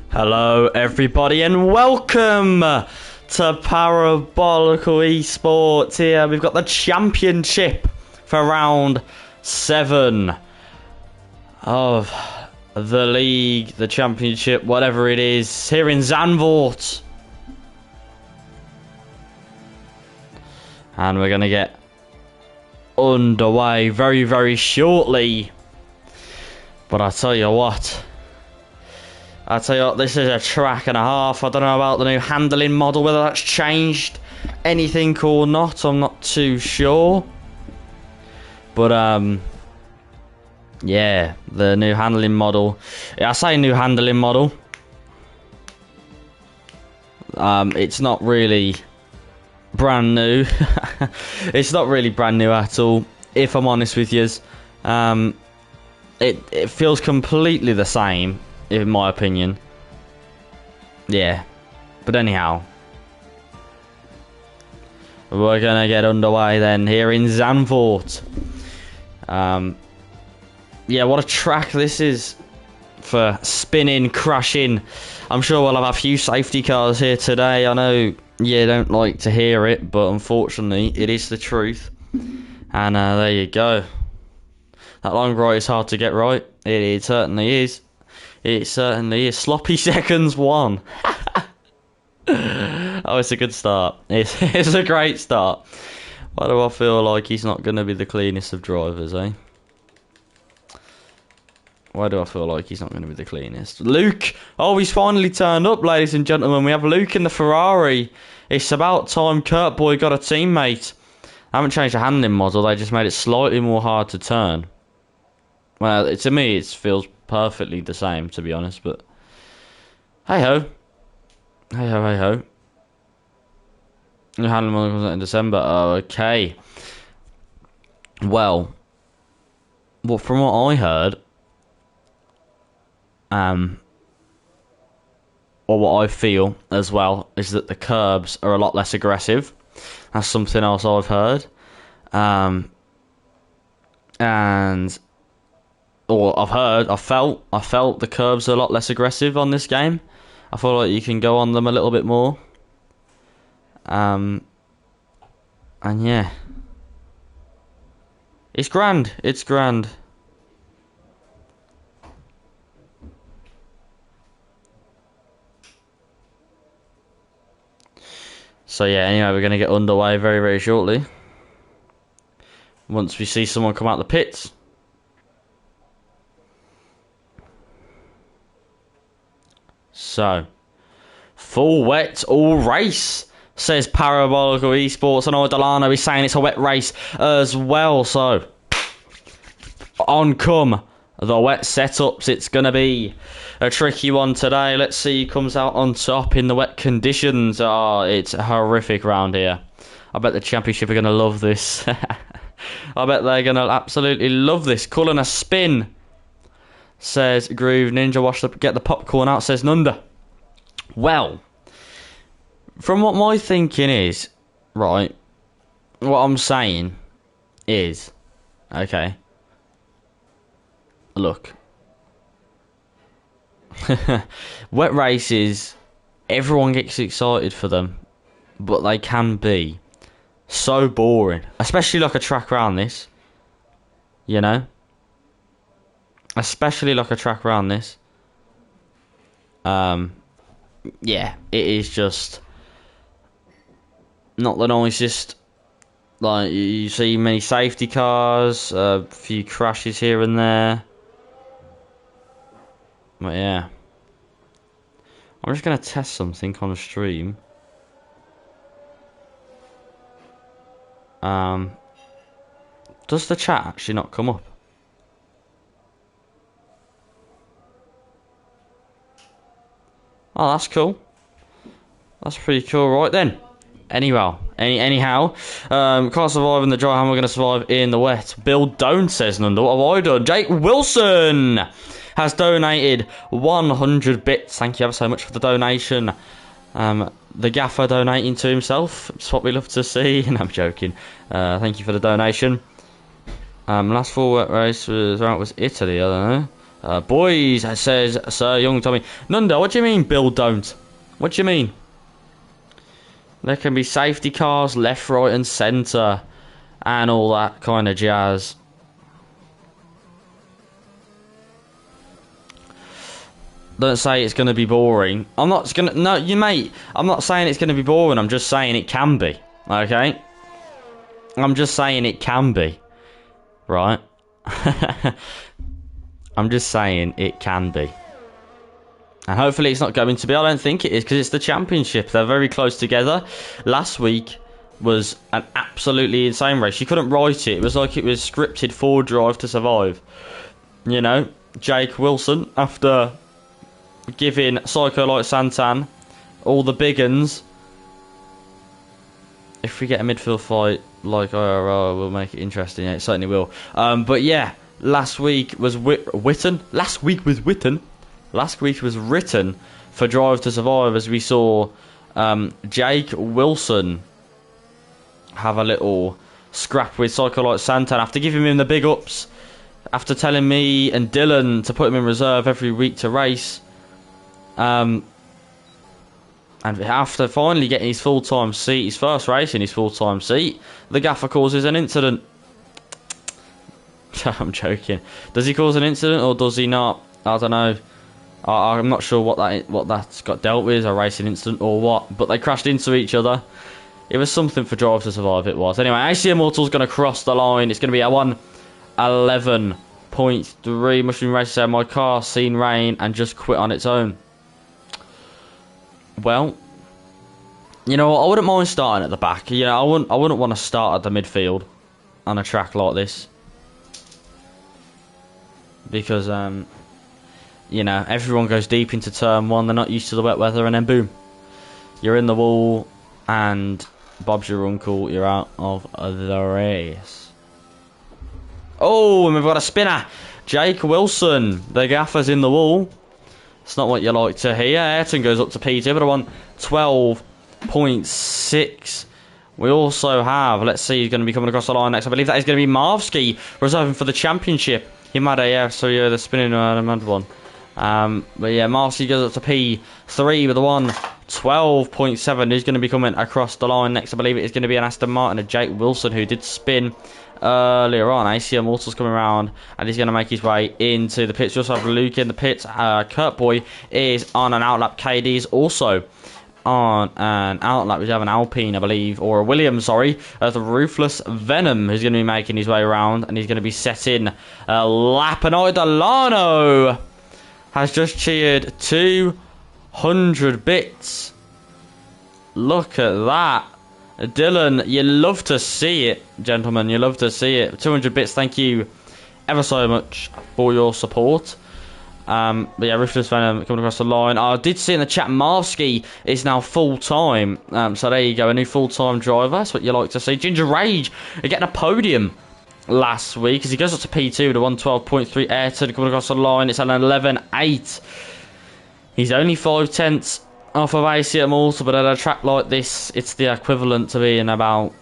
Hello everybody and welcome to Parabolical Esports. Here we've got the championship for round 7 of the league, the championship, whatever it is, here in Zandvoort. And we're going to get underway very, very shortly. But I tell you what, this is a track and a half. I don't know about the new handling model, whether that's changed anything or not. I'm not too sure. But, yeah, the new handling model. I say new handling model. It's not really brand new. It's not really brand new at all, if I'm honest with you. It feels completely the same, in my opinion. Yeah. But anyhow, we're going to get underway then here in Zandvoort. Yeah, what a track this is for spinning, crashing. I'm sure we'll have a few safety cars here today. I know you don't like to hear it, but unfortunately, it is the truth. And there you go. That long right is hard to get right. It certainly is. It certainly is. Sloppy seconds 1. Oh, it's a good start. It's a great start. Why do I feel like he's not going to be the cleanest of drivers, eh? Why do I feel like he's not going to be the cleanest? Luke! Oh, he's finally turned up, ladies and gentlemen. We have Luke in the Ferrari. It's about time Kurt Boy got a teammate. I haven't changed the handling model. They just made it slightly more hard to turn. Well, to me, it feels perfectly the same, to be honest, but hey-ho. Hey-ho, hey-ho. New handling model comes out in December. Oh, okay. Well, from what I heard, or what I feel as well, is that the curbs are a lot less aggressive. That's something else I've heard. I felt the curbs are a lot less aggressive on this game. I feel like you can go on them a little bit more. And yeah. It's grand. It's grand. So yeah, anyway, we're going to get underway very, very shortly. Once we see someone come out the pits. So, full wet, all race, says Parabolical Esports. And Delano is saying it's a wet race as well. So, on come the wet setups. It's going to be a tricky one today. Let's see who comes out on top in the wet conditions. Oh, it's horrific round here. I bet the championship are going to love this. I bet they're going to absolutely love this. Calling a spin, says Groove Ninja. Get the popcorn out, says Nunda. Well, from what my thinking is, right, what I'm saying is, okay, look, wet races, everyone gets excited for them, but they can be so boring, especially like a track around this, you know, especially like a track around this. Yeah, it is just not the nicest. Like, you see many safety cars, a few crashes here and there. But yeah, I'm just going to test something on the stream. Does the chat actually not come up? Oh, that's cool. That's pretty cool, right then. Anyhow, can't survive in the dry, and we're going to survive in the wet. Bill Don't says Nunda. What have I done? Jake Wilson has donated 100 bits. Thank you ever so much for the donation. The gaffer donating to himself. It's what we love to see. And I'm joking. Thank you for the donation. Last full wet race was Italy, I don't know. Boys, says Sir Young Tommy. Nunda, what do you mean, Bill don't? What do you mean? There can be safety cars left, right and centre. And all that kind of jazz. Don't say it's going to be boring. I'm not going to... No, you mate. I'm not saying it's going to be boring. I'm just saying it can be. Okay? I'm just saying it can be. Right? I'm just saying it can be. And hopefully it's not going to be. I don't think it is, because it's the championship. They're very close together. Last week was an absolutely insane race. You couldn't write it. It was like it was scripted for Drive to Survive. You know? Jake Wilson, after giving Psycho like Santan all the big uns. If we get a midfield fight like IRL, we'll make it interesting. Yeah, it certainly will. But yeah, last week was Witten. Last week was written for Drive to Survive, as we saw Jake Wilson have a little scrap with Psycho like Santan after giving him the big ups, after telling me and Dylan to put him in reserve every week to race. And after finally getting his full-time seat, his first race in his full-time seat, the gaffer causes an incident. I'm joking. Does he cause an incident or does he not? I don't know. I'm not sure what that's got dealt with, a racing incident or what. But they crashed into each other. It was something for Drive to Survive, it was. Anyway, AC Immortal's going to cross the line. It's going to be a 1:11.3. Mushroom Racer said, my car seen rain and just quit on its own. Well, you know what? I wouldn't mind starting at the back. You know, I wouldn't want to start at the midfield on a track like this, because you know, everyone goes deep into turn one. They're not used to the wet weather, and then boom, you're in the wall, and Bob's your uncle. You're out of the race. Oh, and we've got a spinner. Jake Wilson, the gaffer's in the wall. It's not what you like to hear. Ayrton goes up to P2, but I want 12.6. We also have, let's see who's going to be coming across the line next. I believe that is going to be Marvsky, reserving for the championship. Yamada, yeah, so yeah, the spinning mad one. But yeah, Marvsky goes up to P3 with the 1:12.7. Who's going to be coming across the line next? I believe it is going to be an Aston Martin, a Jake Wilson, who did spin earlier on. AC Immortal's coming around and he's going to make his way into the pits. We also have Luke in the pits. Kurt Boy is on an outlap. KD is also on an outlap. We have an Alpine, I believe, or a Williams, sorry. The Ruthless Venom, who's going to be making his way around, and he's going to be setting lap. And Delano has just cheered 200 bits. Look at that. Dylan, you love to see it, gentlemen. You love to see it. 200 bits, thank you ever so much for your support. But yeah, Ruthless Venom coming across the line. I did see in the chat, Marvsky is now full-time. So there you go, a new full-time driver. That's what you like to see. Ginger Rage getting a podium last week as he goes up to P2 with a 1:12.3. Ayrton coming across the line. It's an 11.8. He's only 5/10 off of AC Immortal, but at a track like this, it's the equivalent to being about,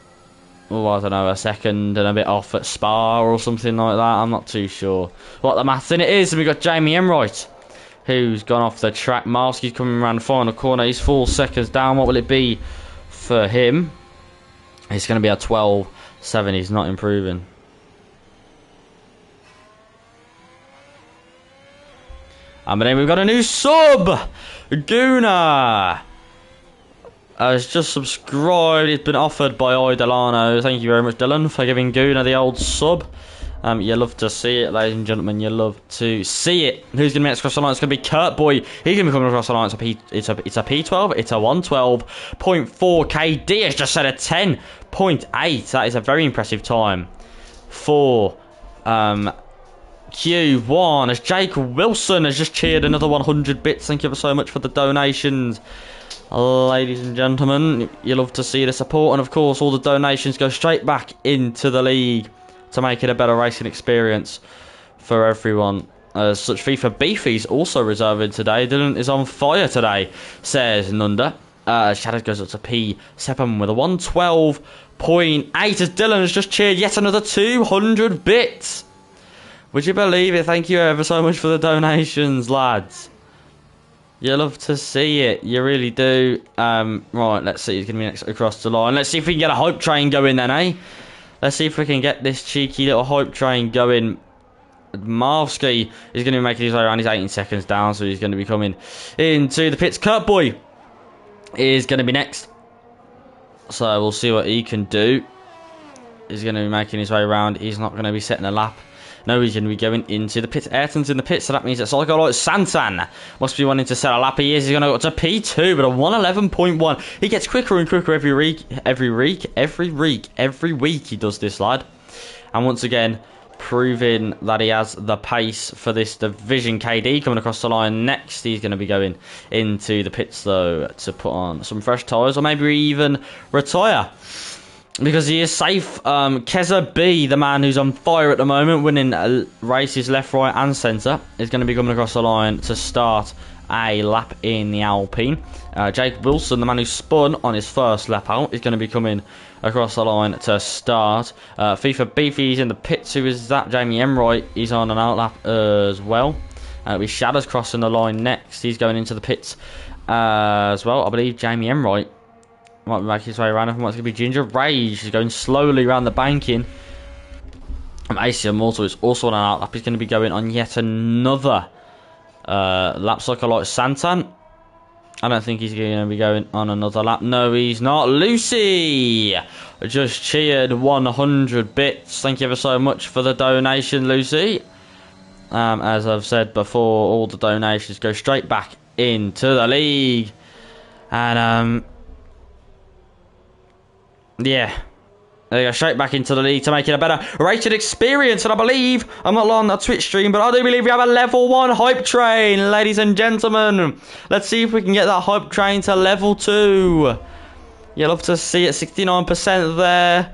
oh, I don't know, a second and a bit off at Spa or something like that. I'm not too sure what the maths in it is. And we've got Jamie Enright, who's gone off the track. Marski's coming around the final corner. He's 4 seconds down. What will it be for him? It's going to be a 12.7. He's not improving. But then we've got a new sub! Guna has just subscribed. It's been offered by Delano. Thank you very much, Dylan, for giving Guna the old sub. You love to see it, ladies and gentlemen. You love to see it. Who's going to be next across the line? It's going to be Kurt Boy. He's going to be coming across the line. It's a P12. It's a 1:12.4. KD has just set a 10.8. That is a very impressive time for Q1, as Jake Wilson has just cheered another 100 bits. Thank you ever so much for the donations, ladies and gentlemen. You love to see the support, and of course all the donations go straight back into the league to make it a better racing experience for everyone. As such, FIFA Beefy's also reserving today. Dylan is on fire today, says Nunda. Shadows goes up to P7 with a 1:12.8 as Dylan has just cheered yet another 200 bits. Would you believe it? Thank you ever so much for the donations, lads. You love to see it. You really do. Right, let's see. He's going to be next across the line. Let's see if we can get a hype train going then, eh? Let's see if we can get this cheeky little hype train going. Marvsky is going to be making his way around. He's 18 seconds down, so he's going to be coming into the pits. Kurt Boy is going to be next. So we'll see what he can do. He's going to be making his way around. He's not going to be setting a lap. No, he's going to be going into the pits. Ayrton's in the pits, so that means that Psycho Santan must be wanting to set a lap. He is. He's going to go to P2, but a 111.1. He gets quicker and quicker every week. Every week he does this, lad. And once again, proving that he has the pace for this division. KD coming across the line next. He's going to be going into the pits, though, to put on some fresh tyres or maybe even retire. Because he is safe. Keza B, the man who's on fire at the moment, winning races left, right and centre, is going to be coming across the line to start a lap in the Alpine. Jake Wilson, the man who spun on his first lap out, is going to be coming across the line to start. FIFA Beefy's in the pits. Who is that? Jamie Emroy. He's on an out lap as well. With Shadows crossing the line next. He's going into the pits as well. I believe Jamie Emroy might be making his way around. I think it's going to be Ginger Rage. He's going slowly around the banking. AC Immortal is also on an out lap. He's going to be going on yet another lap cycle like Santan. I don't think he's going to be going on another lap. No, he's not. Lucy just cheered 100 bits. Thank you ever so much for the donation, Lucy. As I've said before, all the donations go straight back into the league. And, yeah. They go straight back into the league to make it a better rated experience. And I believe, I'm not on the Twitch stream, but I do believe we have a level 1 hype train, ladies and gentlemen. Let's see if we can get that hype train to level 2. You'll love to see it, 69% there.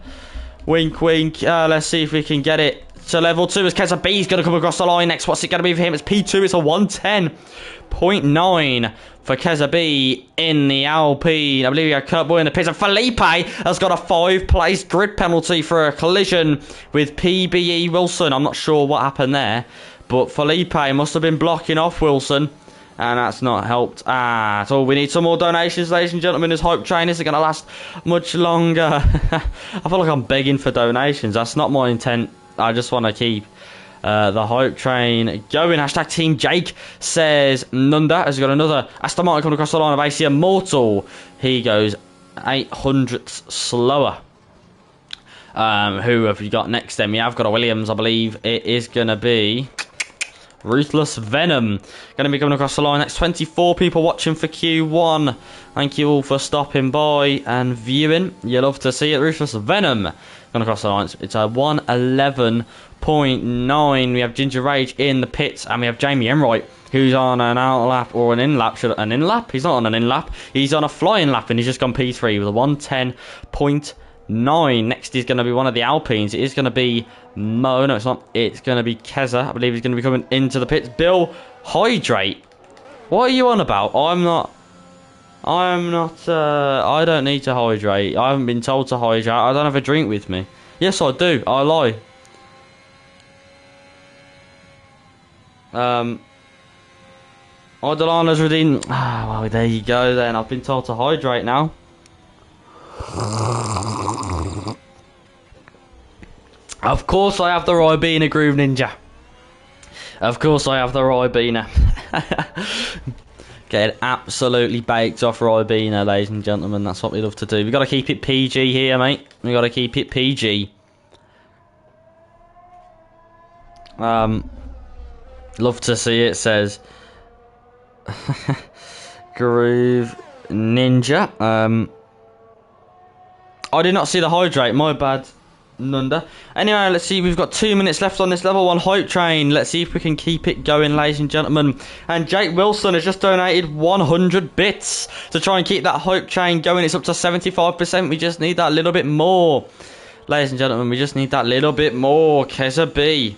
Wink, wink. Let's see if we can get it to level 2 as Keza B is going to come across the line next. What's it going to be for him? It's P2. It's a 110.9 for Keza B in the Alpine. I believe we have Kurt Boy in the pits. And Felipe has got a 5-place grid penalty for a collision with PBE Wilson. I'm not sure what happened there, but Felipe must have been blocking off Wilson, and that's not helped at all. We need some more donations, ladies and gentlemen. This hype train isn't going to last much longer. I feel like I'm begging for donations. That's not my intent. I just want to keep the hype train going. Hashtag Team Jake says Nunda has got another Aston Martin coming across the line of AC Immortal. He goes 800ths slower. Who have you got next then? We have got a Williams, I believe. It is going to be Ruthless Venom. Going to be coming across the line. That's 24 people watching for Q1. Thank you all for stopping by and viewing. You love to see it. Ruthless Venom going across the line. It's a 111.9. We have Ginger Rage in the pits, and we have Jamie Emroy, who's on an out lap or an in lap. An in lap? He's not on an in lap. He's on a flying lap, and he's just gone P3 with a 110.9. Next is going to be one of the Alpines. It is going to be Mo. No, it's not. It's going to be Keza. I believe he's going to be coming into the pits. Bill, hydrate. What are you on about? I don't need to hydrate. I haven't been told to hydrate. I don't have a drink with me. Yes, I do. I lie. Delano's redeemed. Well, there you go then. I've been told to hydrate now. Of course I have the Ribena Groove Ninja. Of course I have the Ribena. Get absolutely baked off Ribena, ladies and gentlemen. That's what we love to do. We've got to keep it PG here, mate. We've got to keep it PG. Love to see it, says Groove Ninja. I did not see the hydrate. My bad, Nunda. Anyway, let's see. We've got 2 minutes left on this level 1 hype train. Let's see if we can keep it going, ladies and gentlemen. And Jake Wilson has just donated 100 bits to try and keep that hype train going. It's up to 75%. We just need that little bit more, ladies and gentlemen. We just need that little bit more. Keza B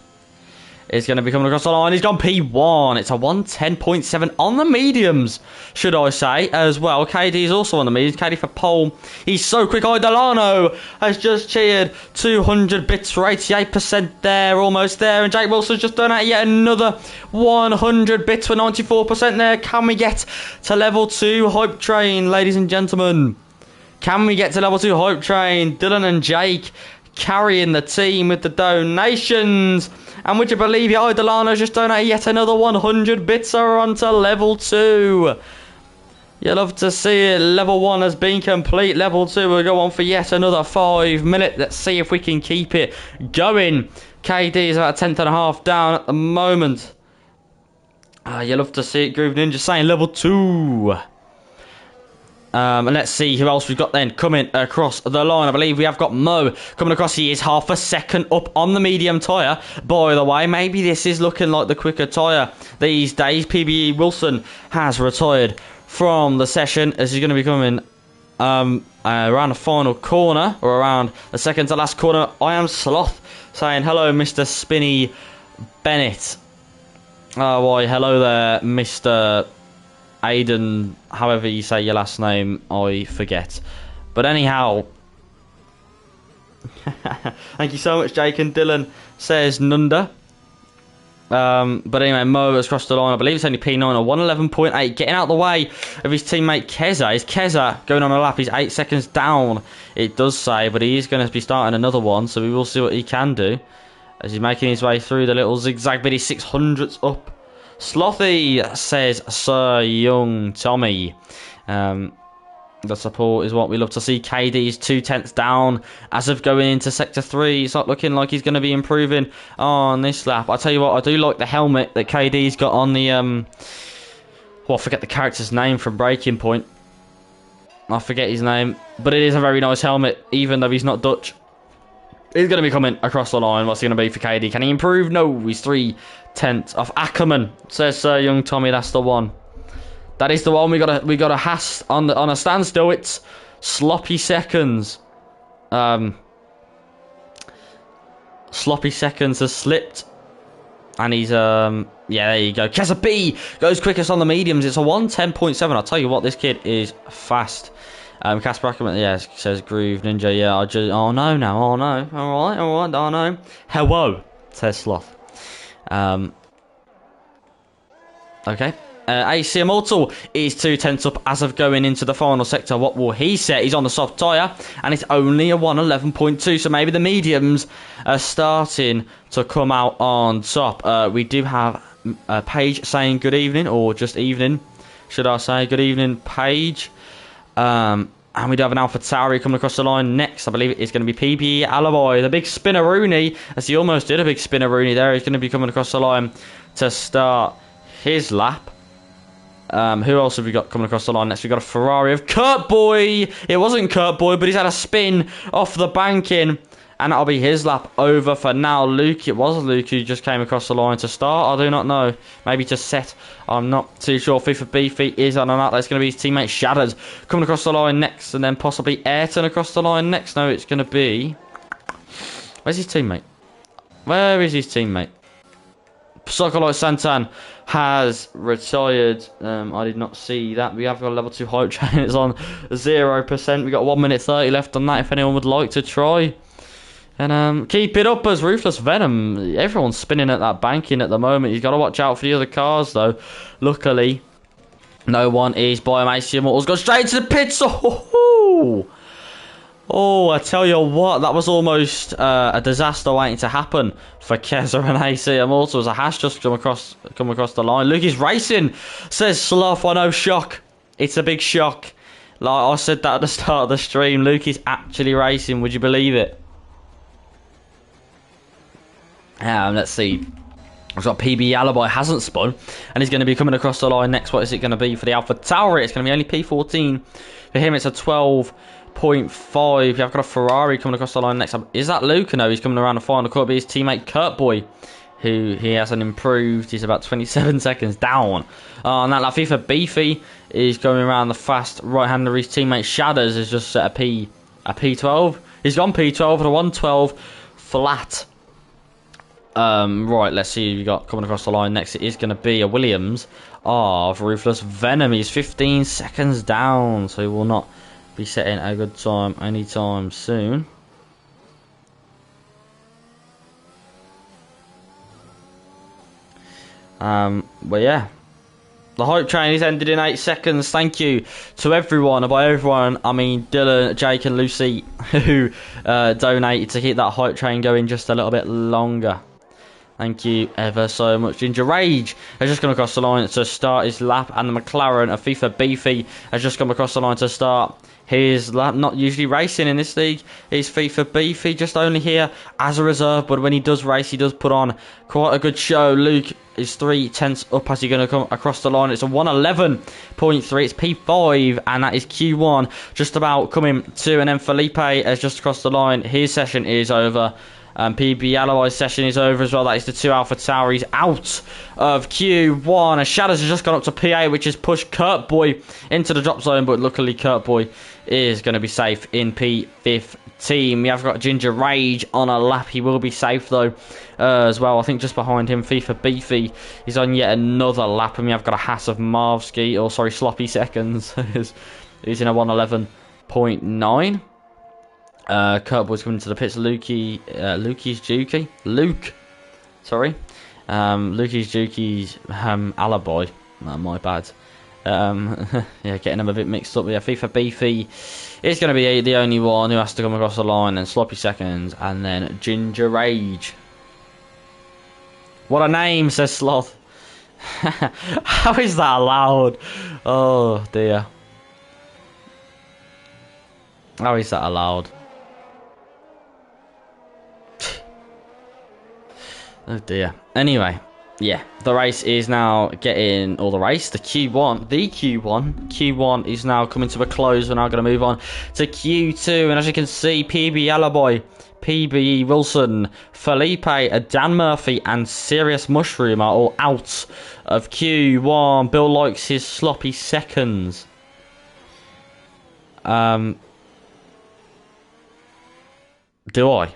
is going to be coming across the line. He's gone P1. It's a 110.7 on the mediums, should I say, as well. KD is also on the mediums. KD for pole. He's so quick. Delano has just cheered 200 bits for 88% there, almost there. And Jake Wilson's just done out yet another 100 bits for 94% there. Can we get to level 2 hype train, ladies and gentlemen? Can we get to level 2 hype train? Dylan and Jake carrying the team with the donations. And would you believe it, Delano's just donated yet another 100 bits are on to level 2. You'll love to see it. Level 1 has been complete. Level 2 will go on for yet another 5 minutes. Let's see if we can keep it going. KD is about a 10th and a half down at the moment. You'll love to see it. Groove Ninja saying level 2. And let's see who else we've got then coming across the line. I believe we have got Mo coming across. He is half a second up on the medium tyre. By the way, maybe this is looking like the quicker tyre these days. PBE Wilson has retired from the session as he's going to be coming around the final corner, or around the second to last corner. I am Sloth saying hello, Mr. Spinny Bennett. Why, hello there, Mr. Aiden, however you say your last name, I forget. But anyhow, thank you so much, Jake and Dylan, says Nunda. But anyway, Mo has crossed the line. I believe it's only P9 or 111.8. Getting out of the way of his teammate Keza. Is Keza going on a lap? He's 8 seconds down, it does say, but he is going to be starting another one, so we will see what he can do as he's making his way through the little zigzag bit. He's 600ths up. Slothy says Sir Young Tommy. The support is what we love to see. KD is 2/10 down as of going into Sector 3. It's not looking like he's going to be improving on this lap. I tell you what, I do like the helmet that KD's got on the... well, I forget the character's name from Breaking Point. I forget his name. But it is a very nice helmet, even though he's not Dutch. He's going to be coming across the line. What's he going to be for KD? Can he improve? No, he's 3/10 off Ackerman. Says Sir Young Tommy, that's the one. That is the one. We got a Haas on a standstill. It's sloppy seconds. Sloppy seconds has slipped. And he's yeah, there you go. Keza B goes quickest on the mediums. It's a 110.7. I'll tell you what, this kid is fast. Casper Ackerman, yeah, says Groove Ninja. Yeah, I just, oh no, now, oh no, all right, oh no. Hello, says Sloth. Okay. AC Immortal is 2/10 up as of going into the final sector. What will he set? He's on the soft tyre, and it's only a 111.2. So maybe the mediums are starting to come out on top. We do have Paige saying good evening, or just evening, should I say? Good evening, Paige. And we do have an Alpha Tauri coming across the line next. I believe it is going to be PBE Alibi. The big spinner-rooney, as he almost did a big spinner-rooney there. He's going to be coming across the line to start his lap. Who else have we got coming across the line next? We've got a Ferrari of Kurt Boy. It wasn't Kurt Boy, but he's had a spin off the banking. And that'll be his lap over for now. Luke, it was Luke who just came across the line to start. I do not know. Maybe to set. I'm not too sure. FIFA Beefy is on that. That's going to be his teammate Shattered coming across the line next. And then possibly Ayrton across the line next. No, it's going to be... Where's his teammate? Where is his teammate? Psycholite Santan has retired. I did not see that. We have got a level 2 hype train. It's on 0%. We've got 1 minute 30 left on that if anyone would like to try. And keep it up as Ruthless Venom. Everyone's spinning at that banking at the moment. He's got to watch out for the other cars though. Luckily, no one is by him. AC Immortals go straight to the pits. Oh, I tell you what, that was almost a disaster waiting to happen for Keza and AC Immortals. A Hash just come across the line. Luke is racing, says Sloth. I know, shock. It's a big shock. Like I said that at the start of the stream, Luke is actually racing. Would you believe it? Let's see. We've got PB Alibi hasn't spun, and he's going to be coming across the line next. What is it going to be for the Alpha Tauri? It's going to be only P14. For him, it's a 12.5. I've got a Ferrari coming across the line next. Is that Luke? No, he's coming around the final. Could be his teammate Kurt Boy, who he hasn't improved. He's about 27 seconds down. And that FIFA Beefy is going around the fast right-hander. His teammate Shadows is just set a P12. He's gone P12 at a 112 flat. Right, let's see who you got coming across the line next. It is going to be a Williams of Ruthless Venom. He's 15 seconds down, so he will not be setting a good time anytime soon. But yeah, the hype train is ended in 8 seconds. Thank you to everyone. By everyone, I mean Dylan, Jake and Lucy, who donated to keep that hype train going just a little bit longer. Thank you ever so much. Ginger Rage has just come across the line to start his lap, and the McLaren of FIFA Beefy has just come across the line to start his lap. Not usually racing in this league. He's FIFA Beefy, just only here as a reserve, but when he does race, he does put on quite a good show. Luke is 3/10 up as he's going to come across the line. It's a 111.3. It's P5, and that is Q1 just about coming to, and then Felipe has just crossed the line. His session is over. PB Alloy's session is over as well. That is the 2 Alpha Tower. He's out of Q1. And Shadows has just gone up to P8, which has pushed Kurt Boy into the drop zone. But luckily, Kurt Boy is going to be safe in P15. We have got Ginger Rage on a lap. He will be safe, though, as well. I think just behind him, FIFA Beefy is on yet another lap. And we have got a Hass of Marvski, or sorry, Sloppy Seconds. He's in a 111.9. Kurt Boy's coming to the pits. Lukey's Juki. Luke. Sorry. Lukey's Juki's alibi. My bad. Yeah, getting them a bit mixed up. But yeah, FIFA Beefy is going to be the only one who has to come across the line. And Sloppy Seconds. And then Ginger Rage. What a name, says Sloth. How is that allowed? Oh, dear. How is that allowed? Oh dear. Anyway, yeah, the race is now getting, or the Q1 is now coming to a close. We're now going to move on to Q2, and as you can see, PB Yellowboy, PB Wilson, Felipe, Dan Murphy, and Serious Mushroom are all out of Q1. Bill likes his sloppy seconds. Do I?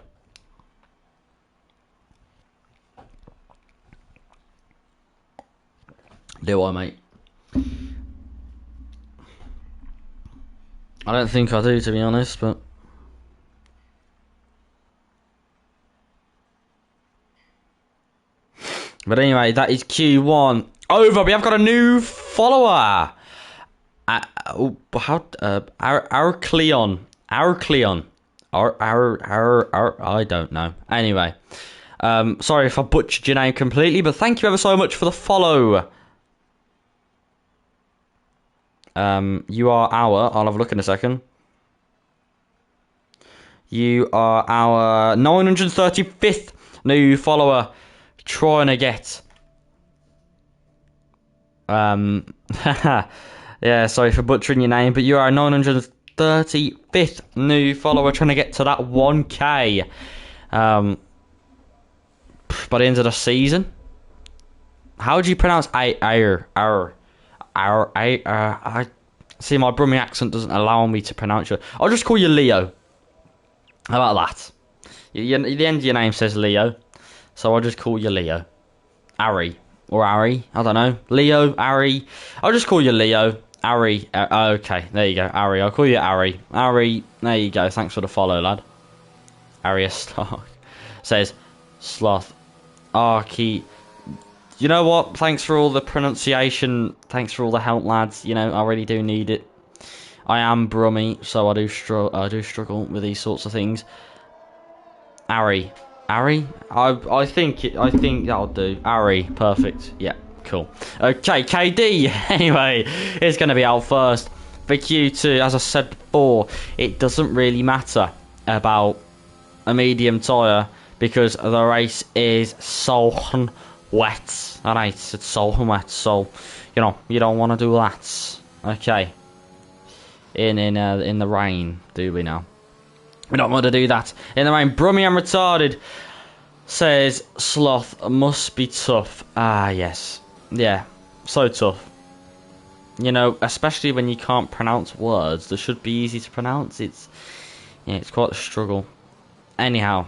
Do I, mate? I don't think I do, to be honest, but... But anyway, that is Q1 over. We have got a new follower. Arcleon. I don't know. Anyway, sorry if I butchered your name completely, but thank you ever so much for the follow. You are our... I'll have a look in a second. You are our 935th new follower. Trying to get... yeah, sorry for butchering your name, but you are our 935th new follower, trying to get to that 1k by the end of the season. How do you pronounce I see, my Brummie accent doesn't allow me to pronounce it. I'll just call you Leo. How about that? The end of your name says Leo, so I'll just call you Leo. Ari or Ari, I don't know. Leo, Ari. I'll just call you Leo. Ari. Okay, there you go. Ari. I'll call you Ari. Ari. There you go. Thanks for the follow, lad. Arius Stark says Sloth. Arky. You know what? Thanks for all the pronunciation. Thanks for all the help, lads. You know, I really do need it. I am Brummie, so I do struggle with these sorts of things. Ari. Ari? I think that'll do. Ari. Perfect. Yeah. Cool. Okay, KD. Anyway, it's going to be out first for Q2. As I said before, it doesn't really matter about a medium tyre because the race is so wet. Alright, it's so wet, so you know you don't want to do that. Okay. In the rain, do we now? We don't want to do that in the rain. Brummie and retarded says Sloth must be tough. Ah, yes. Yeah, so tough. You know, especially when you can't pronounce words that should be easy to pronounce. It's quite a struggle. Anyhow,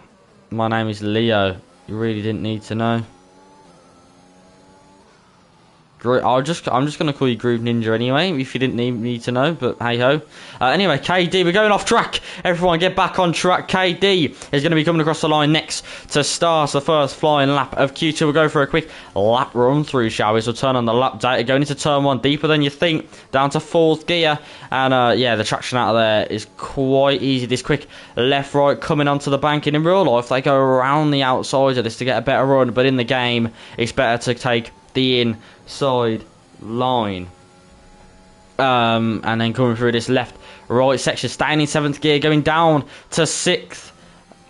my name is Leo. You really didn't need to know. I'm just going to call you Groove Ninja anyway, if you didn't need to know, but hey-ho. Anyway, KD, we're going off track. Everyone get back on track. KD is going to be coming across the line next to start the first flying lap of Q2. We'll go for a quick lap run through, shall we? So turn on the lap data, going into turn 1, deeper than you think, down to 4th gear. And yeah, the traction out of there is quite easy. This quick left-right coming onto the banking. In real life, they go around the outside of this to get a better run, but in the game, it's better to take the inside line. And then coming through this left right section, staying in 7th gear, going down to 6th,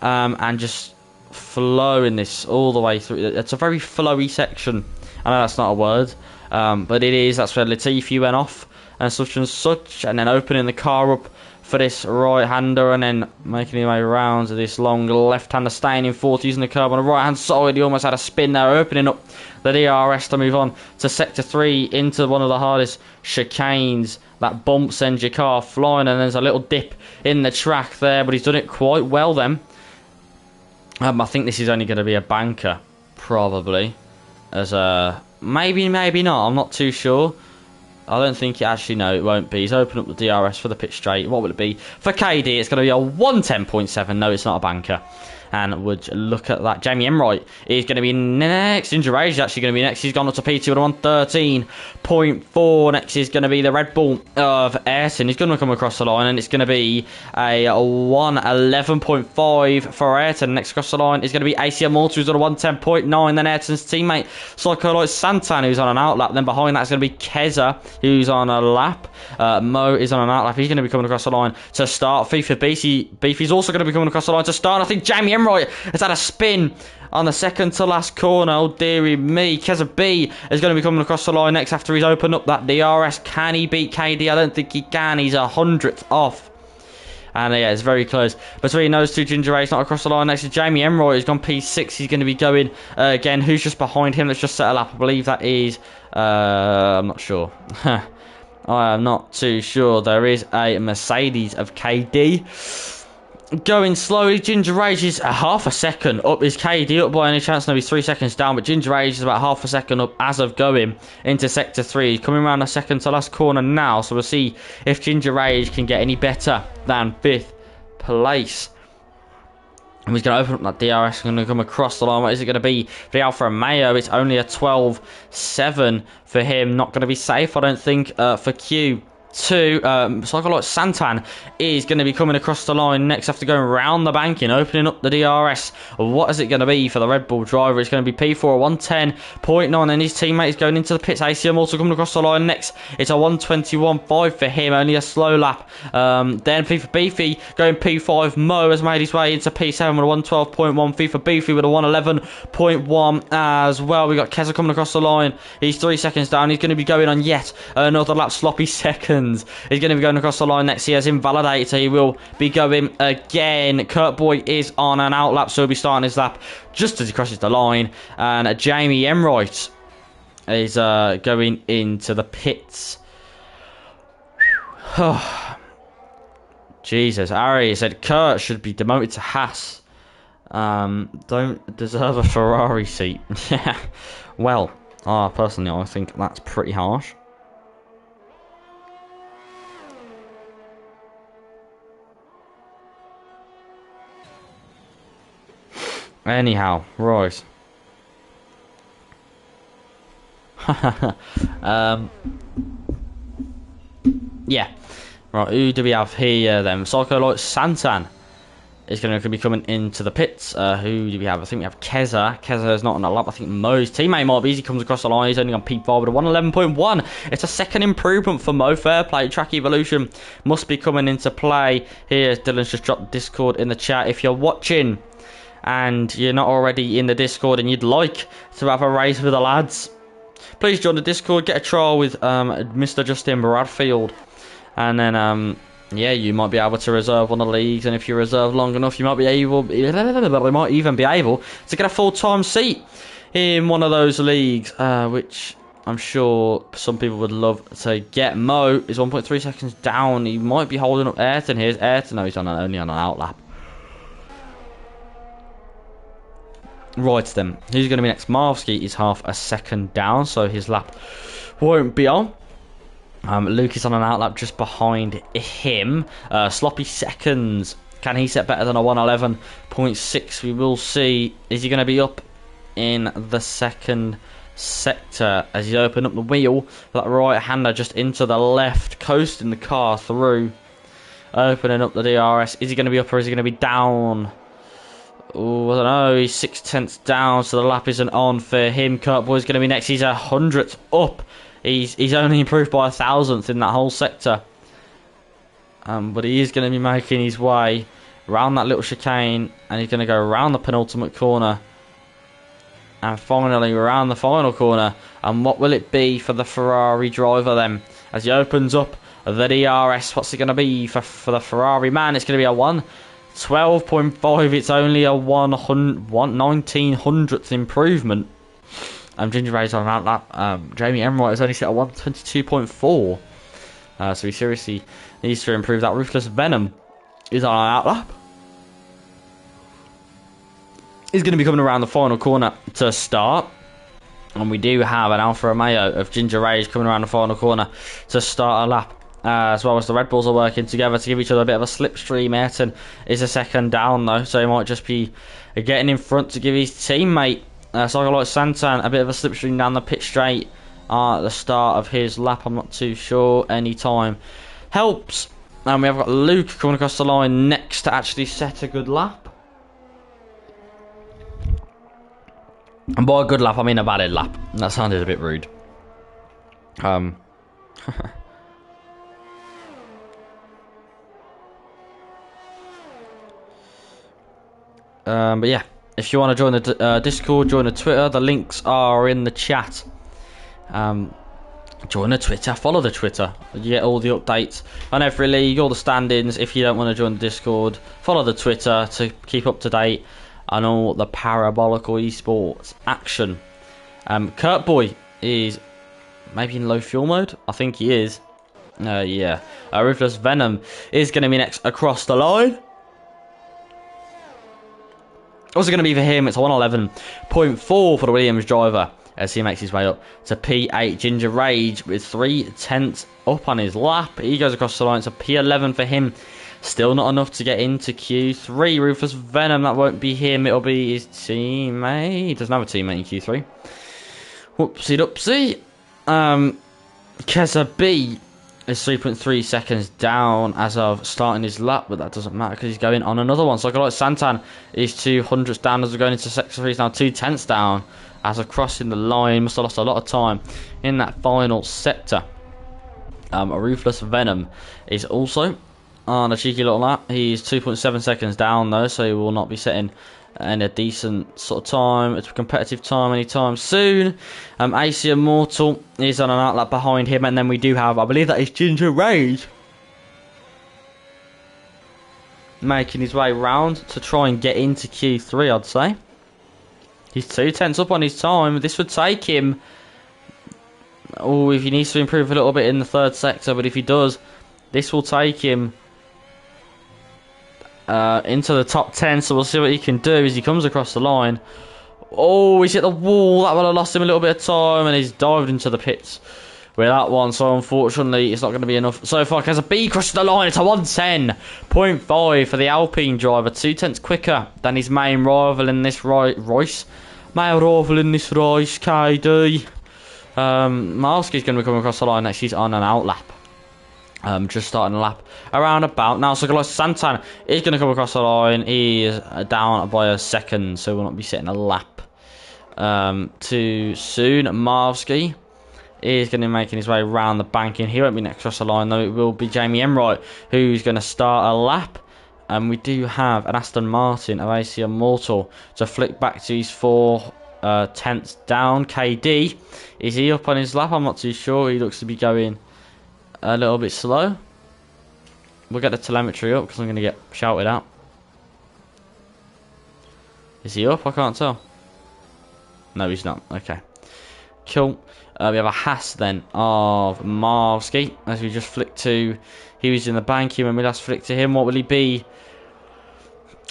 and just flowing this all the way through. It's a very flowy section. I know that's not a word, but it is. That's where Latifi went off and such, and then opening the car up for this right-hander, and then making his way around to this long left-hander, staying in 4th, using the curb on the right-hand side. He almost had a spin there, opening up the DRS to move on to Sector 3 into one of the hardest chicanes that bump sends your car flying, and there's a little dip in the track there, but he's done it quite well then. I think this is only going to be a banker, probably, as a maybe not, I'm not too sure. I don't think no, it won't be. He's opened up the DRS for the pit straight. What would it be? For KD, it's going to be a 110.7. No, it's not a banker. And would you look at that? Jamie Emright is going to be next. Ginger Rage is actually going to be next. He's gone up to P2 at 113.4. Next is going to be the Red Bull of Ayrton. He's going to come across the line, and it's going to be a 111.5 for Ayrton. Next across the line is going to be ACL Malta, who's on a 110.9. Then Ayrton's teammate, Psycholite Santan, who's on an outlap. Then behind that is going to be Keza, who's on a lap. Mo is on an outlap. He's going to be coming across the line to start. FIFA Beefy's also going to be coming across the line to start. I think Jamie Emright has had a spin on the second to last corner. Oh dearie me. Keza B is going to be coming across the line next after he's opened up that DRS. Can he beat KD? I don't think he can. He's 100th off. And yeah, it's very close between those two. Ginger Ray's not across the line. Next to Jamie Emright, who's gone P6. He's going to be going again. Who's just behind him? Let's just settle up. I believe that is... I'm not sure. I am not too sure. There is a Mercedes of KD. Going slowly, Ginger Rage is a half a second up. Is KD up by any chance? No, he's 3 seconds down, but Ginger Rage is about half a second up as of going into Sector 3. He's coming around the second to last corner now, so we'll see if Ginger Rage can get any better than 5th place. And he's going to open up that DRS, going to come across the line. What is it going to be for the Alfa Romeo? It's only a 12.7 for him. Not going to be safe, I don't think, for Q2. Psycholite Santan is going to be coming across the line next after going round the banking, opening up the DRS. What is it going to be for the Red Bull driver? It's going to be P4, 110.9, and his teammate is going into the pits. ACM also coming across the line next. It's a 121.5 for him, only a slow lap. Then FIFA Beefy going P5. Mo has made his way into P7 with a 112.1. FIFA Beefy with a 111.1 as well. We got Keza coming across the line. He's 3 seconds down. He's going to be going on yet another lap. Sloppy second. He's going to be going across the line next. He has invalidated, so he will be going again. Kurt Boy is on an outlap, so he'll be starting his lap just as he crosses the line. And Jamie Emright is going into the pits. Jesus, Ari said Kurt should be demoted to Haas. Don't deserve a Ferrari seat. Yeah, well, personally, I think that's pretty harsh. Anyhow, right. Yeah. Right, who do we have here then? Psycholite Santan is going to be coming into the pits. Who do we have? I think we have Keza. Keza is not on a lap. I think Mo's teammate might be. He comes across the line. He's only on P5 with a 111.1. It's a second improvement for Mo. Fair play. Track evolution must be coming into play here. Dylan's just dropped Discord in the chat. If you're watching and you're not already in the Discord and you'd like to have a race with the lads, please join the Discord, get a trial with Mr. Justin Bradfield, and then yeah, you might be able to reserve one of the leagues, and if you reserve long enough, you might be able, you might even be able to get a full-time seat in one of those leagues, which I'm sure some people would love to get. Mo is 1.3 seconds down. He might be holding up Ayrton. Here's Ayrton. No, he's only on an outlap. Right then, who's going to be next? Marvsky is half a second down, so his lap won't be on. Luke is on an outlap just behind him. Sloppy seconds. Can he set better than a 1:11.6? We will see. Is he going to be up in the second sector as he open up the wheel? That right hander just into the left, coasting the car through. Opening up the DRS. Is he going to be up or is he going to be down? Oh, I don't know. He's 6/10 down, so the lap isn't on for him. Kurt Boy's going to be next. He's 100th up. He's only improved by 1,000th in that whole sector. But he is going to be making his way around that little chicane, and he's going to go around the penultimate corner. And finally around the final corner. And what will it be for the Ferrari driver then? As he opens up the DRS, what's it going to be for the Ferrari man? It's going to be a 1:12.5. It's only a 1900th improvement. Ginger Ray's on that lap. Jamie Emright has only set a 1:22.4. So he seriously needs to improve that. Ruthless Venom is on an outlap. He's going to be coming around the final corner to start. And we do have an Alfa Romeo of Ginger Ray's coming around the final corner to start a lap. As well as the Red Bulls are working together to give each other a bit of a slipstream. Ayrton is a second down though, so he might just be getting in front to give his teammate Psychological Santan a bit of a slipstream down the pit straight at the start of his lap. I'm not too sure. Any time helps. And we have got Luke coming across the line next to actually set a good lap. And by a good lap, I mean a valid lap. That sounded a bit rude. But yeah, if you want to join the Discord, join the Twitter, the links are in the chat. Join the Twitter, follow the Twitter. You get all the updates on every league, all the standings. If you don't want to join the Discord, follow the Twitter to keep up to date on all the Parabolical Esports action. Kurt Boy is maybe in low fuel mode. I think he is. Yeah. Ruthless Venom is going to be next across the line. What's it going to be for him? It's a 1:11.4 for the Williams driver as he makes his way up to P8. Ginger Rage with 3/10 up on his lap. He goes across the line. It's a P11 for him. Still not enough to get into Q3. Ruthless Venom, that won't be him. It'll be his teammate. He doesn't have a teammate in Q3. Whoopsie doopsie. Keza B is 3.3 seconds down as of starting his lap, but that doesn't matter because he's going on another one. So I got like Santan is 200ths down as we're going into sector 3. He's now 2/10 down as of crossing the line. Must have lost a lot of time in that final sector. A Ruthless Venom is also on a cheeky little lap. He's 2.7 seconds down though, so he will not be setting in a decent sort of time. It's a competitive time anytime soon. AC Immortal is on an outlap behind him, and then we do have, I believe that is Ginger Rage, making his way round to try and get into Q3, I'd say. He's 2/10 up on his time. This would take him, oh, if he needs to improve a little bit in the third sector, but if he does, this will take him into the top 10, so we'll see what he can do as he comes across the line. Oh, he's hit the wall. That would have lost him a little bit of time, and he's dived into the pits with that one, so unfortunately it's not going to be enough so far. As a B crosses the line, it's a 1:10.5 for the Alpine driver, 2/10 quicker than his main rival in this race. KD. Marski's going to be coming across the line next. He's on an outlap. Just starting a lap around about now. So Santan is going to come across the line. He is down by a second, so we'll not be setting a lap too soon. Marvsky is going to be making his way around the banking. He won't be next across the line though. It will be Jamie Emright who's going to start a lap. And we do have an Aston Martin of AC Immortal to flick back to his 4/10 down. KD, is he up on his lap? I'm not too sure. He looks to be going a little bit slow. We'll get the telemetry up because I'm going to get shouted at. Is he up? I can't tell. No, he's not. Okay. Cool. We have a Haas then of Marvsky as we just flicked to. He was in the banking when we last flicked to him. What will he be?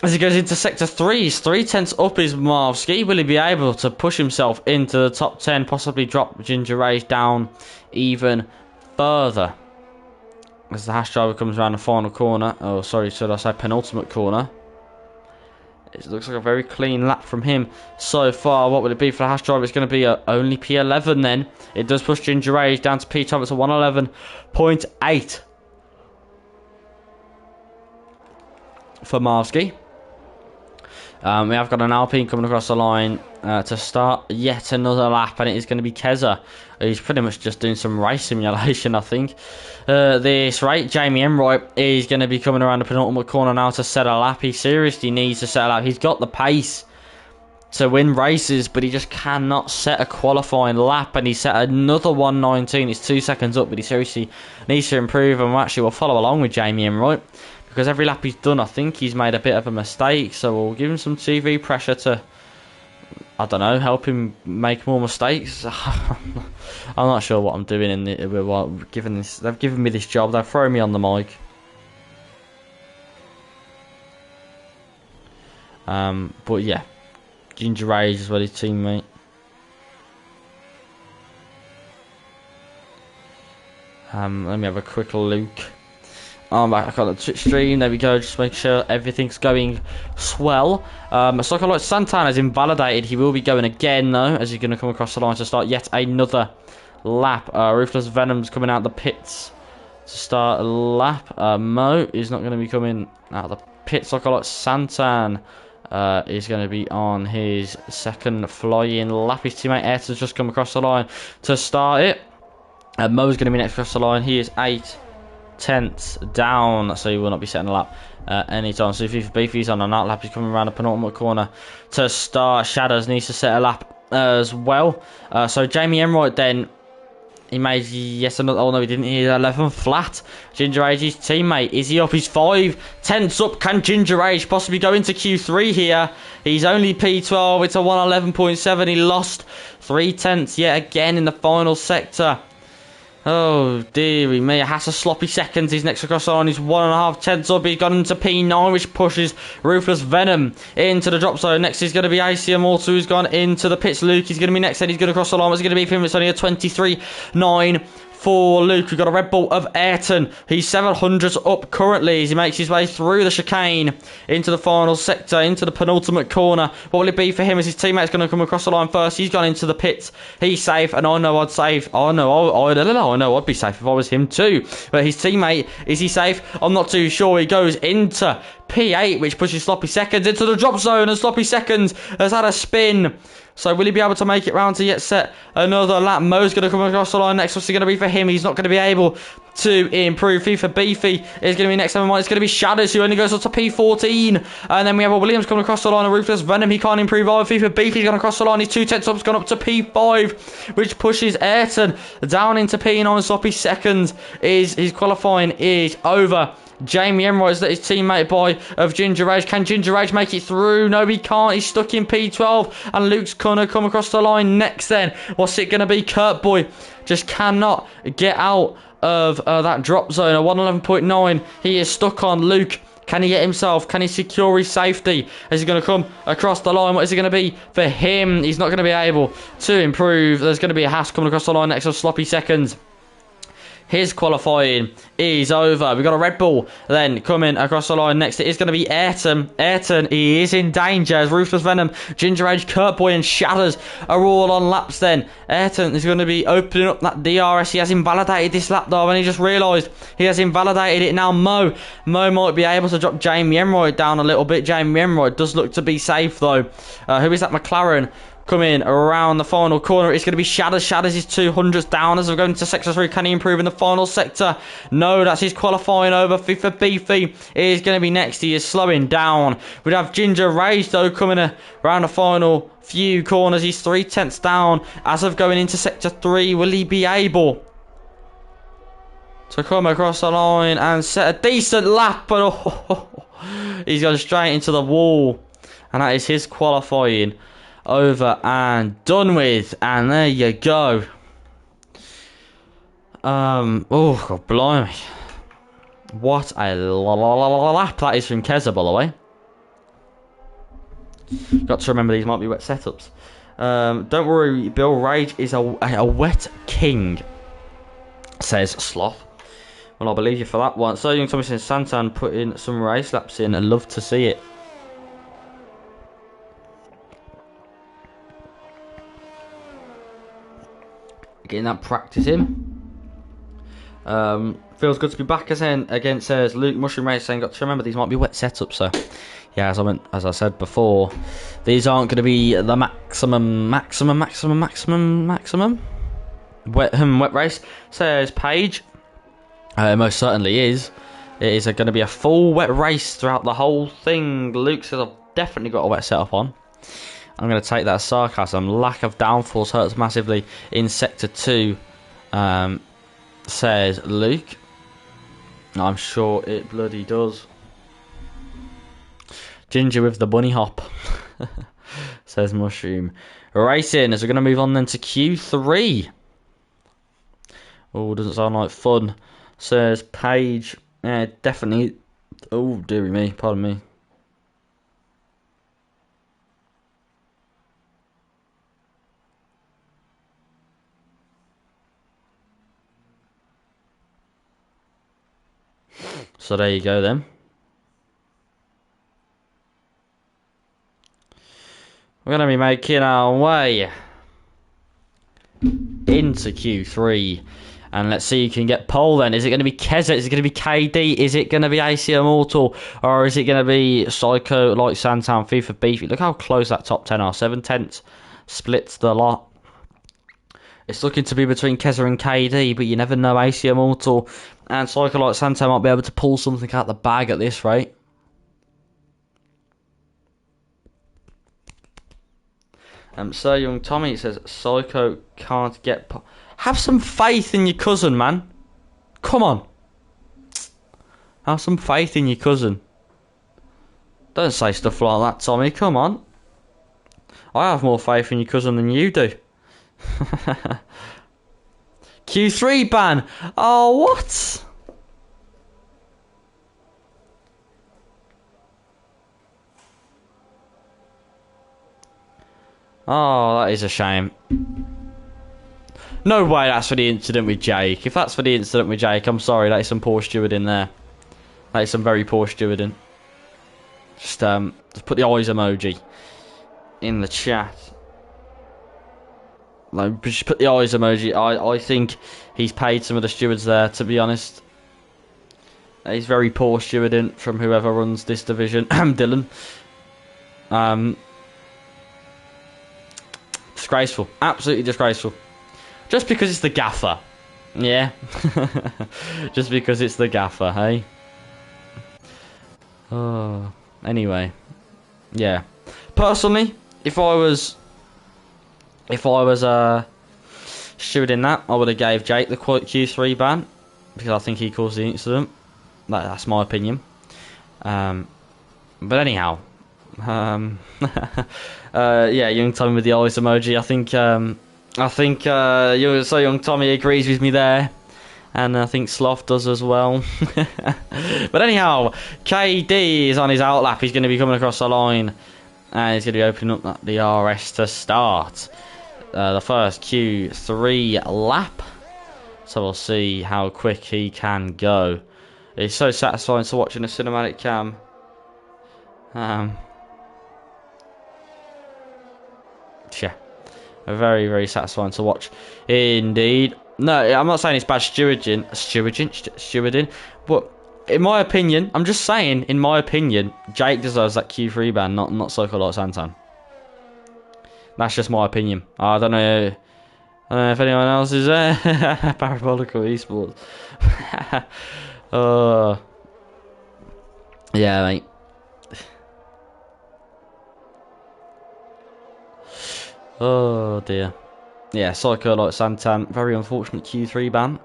As he goes into sector 3, he's 3/10 up his Marvski. Will he be able to push himself into the top 10, possibly drop Ginger Rage down even further? As the Hash Driver comes around the final corner, oh sorry, should I say penultimate corner. It looks like a very clean lap from him so far. What would it be for the Hash Driver? It's going to be only P11 then. It does push Ginger Rage down to P12. It's a 111.8 for Marvski. We have got an Alpine coming across the line to start yet another lap, and it is going to be Keza. He's pretty much just doing some race simulation, I think. This right, Jamie Emroy is going to be coming around the penultimate corner now to set a lap. He seriously needs to set a lap. He's got the pace to win races, but he just cannot set a qualifying lap, and he set another 1:19. It's 2 seconds up, but he seriously needs to improve, and actually we'll follow along with Jamie Emroy. Because every lap he's done, I think he's made a bit of a mistake. So we'll give him some TV pressure to, I don't know, help him make more mistakes. I'm not sure what I'm doing in the, they've given me this job. They've thrown me on the mic. But yeah, Ginger Rage is well his teammate. Let me have a quick look. I'm back on the Twitch stream. There we go. Just make sure everything's going swell. Sokolite Santana is invalidated. He will be going again though, as he's going to come across the line to start yet another lap. Ruthless Venom's coming out the pits to start a lap. Mo is not going to be coming out of the pits. Sokolite Santan is going to be on his second flying lap. His teammate Ayrton's just come across the line to start it. Mo's going to be next across the line. He is 8/10 down, so he will not be setting a lap anytime. So if Beefy's on a night lap, he's coming around the penultimate corner to start. Shadows needs to set a lap as well. So Jamie Emroy then, he made another. Oh no, he didn't. He's 11 flat. Ginger Rage's teammate, is he up? He's 5/10 up. Can Ginger Rage possibly go into Q3 here? He's only P12. It's a 111.7. He lost 3/10 yet again in the final sector. Oh dearie me, has a sloppy seconds. He's next across the line. He's 1.5 up. He's gone into P9, which pushes Ruthless Venom into the drop zone. Next is going to be AC Immortal, who's gone into the pits. Luke is going to be next, and he's going to cross the line. What's it going to be for him? It's only a 23.9 for Luke. We've got a Red Bull of Ayrton. He's 700 up currently as he makes his way through the chicane into the final sector, into the penultimate corner. What will it be for him as his teammate's going to come across the line first? He's gone into the pits. He's safe, and I know I'd save. I know I'd be safe if I was him too. But his teammate, is he safe? I'm not too sure. He goes into P8, which pushes Sloppy Seconds into the drop zone, and Sloppy Seconds has had a spin. So will he be able to make it round to yet set another lap? Mo's going to come across the line next. What's it going to be for him? He's not going to be able to improve. FIFA Beefy is going to be next. It's going to be Shadows, who only goes up to P14. And then we have a Williams coming across the line. A Ruthless Venom, he can't improve either. FIFA Beefy's going across the line. He's 2/10 up. He's gone up to P5, which pushes Ayrton down into P9. Sloppy Seconds is his qualifying is over. Jamie Emroy is his teammate by of Ginger Rage. Can Ginger Rage make it through? No, he can't. He's stuck in P12. And Luke's gonna come across the line next then. What's it going to be? Kurt Boy just cannot get out of that drop zone. A 111.9. He is stuck on Luke. Can he get himself? Can he secure his safety? Is he going to come across the line? What is it going to be for him? He's not going to be able to improve. There's going to be a Haas coming across the line next to Sloppy Seconds. His qualifying is over. We've got a Red Bull then coming across the line next. It is going to be Ayrton. Ayrton, he is in danger as Ruthless Venom, Ginger Rage, Kurt Boy and Shatters are all on laps then. Ayrton is going to be opening up that DRS. He has invalidated this lap though, and he just realised he has invalidated it now. Mo might be able to drop Jamie Emroy down a little bit. Jamie Emroy does look to be safe though. Who is that? McLaren. Coming around the final corner, it's going to be Shadows. Shadows is 200 down as we're going to sector 3. Can he improve in the final sector? No, that's his qualifying over. FIFA Beefy is going to be next. He is slowing down. We'd have Ginger Rage though coming around the final few corners. He's 3/10 down as of going into sector 3. Will he be able to come across the line and set a decent lap? But he's gone straight into the wall, and that is his qualifying over and done with. And there you go. Oh god blimey, what a lap that is from Keza, by the way. Got to remember these might be wet setups. Don't worry, Bill Rage is a wet king, says Sloth. Well, I believe you for that one. So Young Tommy says Santan put in some race laps in. I'd love to see it. Getting that practice in. Feels good to be back again, says Luke Mushroom Race, saying got to remember these might be wet setups. So yeah, as I said before, these aren't going to be the maximum wet race, says Paige. It most certainly is. It is going to be a full wet race throughout the whole thing. Luke says I've definitely got a wet setup on. I'm going to take that as sarcasm. Lack of downforce hurts massively in Sector 2, says Luke. I'm sure it bloody does. Ginger with the bunny hop, says Mushroom. Racing, as we're going to move on then to Q3. Oh, doesn't sound like fun, says Paige. Yeah, definitely. Oh, dearie me, pardon me. So there you go then. We're going to be making our way into Q3. And let's see who can get pole then. Is it going to be Keza? Is it going to be KD? Is it going to be AC Immortal? Or is it going to be Psycho, like Santan, FIFA Beefy? Look how close that top 10 are. 7/10 splits the lot. It's looking to be between Keza and KD, but you never know. AC Immortal and Psycho like Santan might be able to pull something out the bag at this rate. Sir Young Tommy says Psycho can't get. Have some faith in your cousin, man. Come on. Have some faith in your cousin. Don't say stuff like that, Tommy. Come on. I have more faith in your cousin than you do. Q3 ban. Oh, what? Oh, that is a shame. No way that's for the incident with Jake. If that's for the incident with Jake, I'm sorry. That is some poor stewarding there. That is some very poor stewarding. Just put the eyes emoji in the chat. Like, just put the eyes emoji. I think he's paid some of the stewards there, to be honest. He's very poor stewarding from whoever runs this division. Dylan. Disgraceful. Absolutely disgraceful. Just because it's the gaffer. Yeah. Just because it's the gaffer, hey? Oh. Anyway. Yeah. Personally, if I was stewarding that, I would have gave Jake the Q3 ban. Because I think he caused the incident. That's my opinion. But anyhow. Yeah, Young Tommy with the eyes emoji. I think Young Tommy agrees with me there, and I think Sloth does as well. But anyhow, KD is on his outlap. He's going to be coming across the line, and he's going to be opening up the RS to start the first Q3 lap. So we'll see how quick he can go. It's so satisfying to watch in a cinematic cam. Yeah. Very, very satisfying to watch. Indeed. No, I'm not saying it's bad stewarding, but in my opinion, I'm just saying, in my opinion, Jake deserves that Q3 ban, not Psycho like Santan. That's just my opinion. I don't know if anyone else is there. Parabolical Esports. Yeah, mate. Oh dear. Yeah, Psycho like Santan. Very unfortunate Q3 ban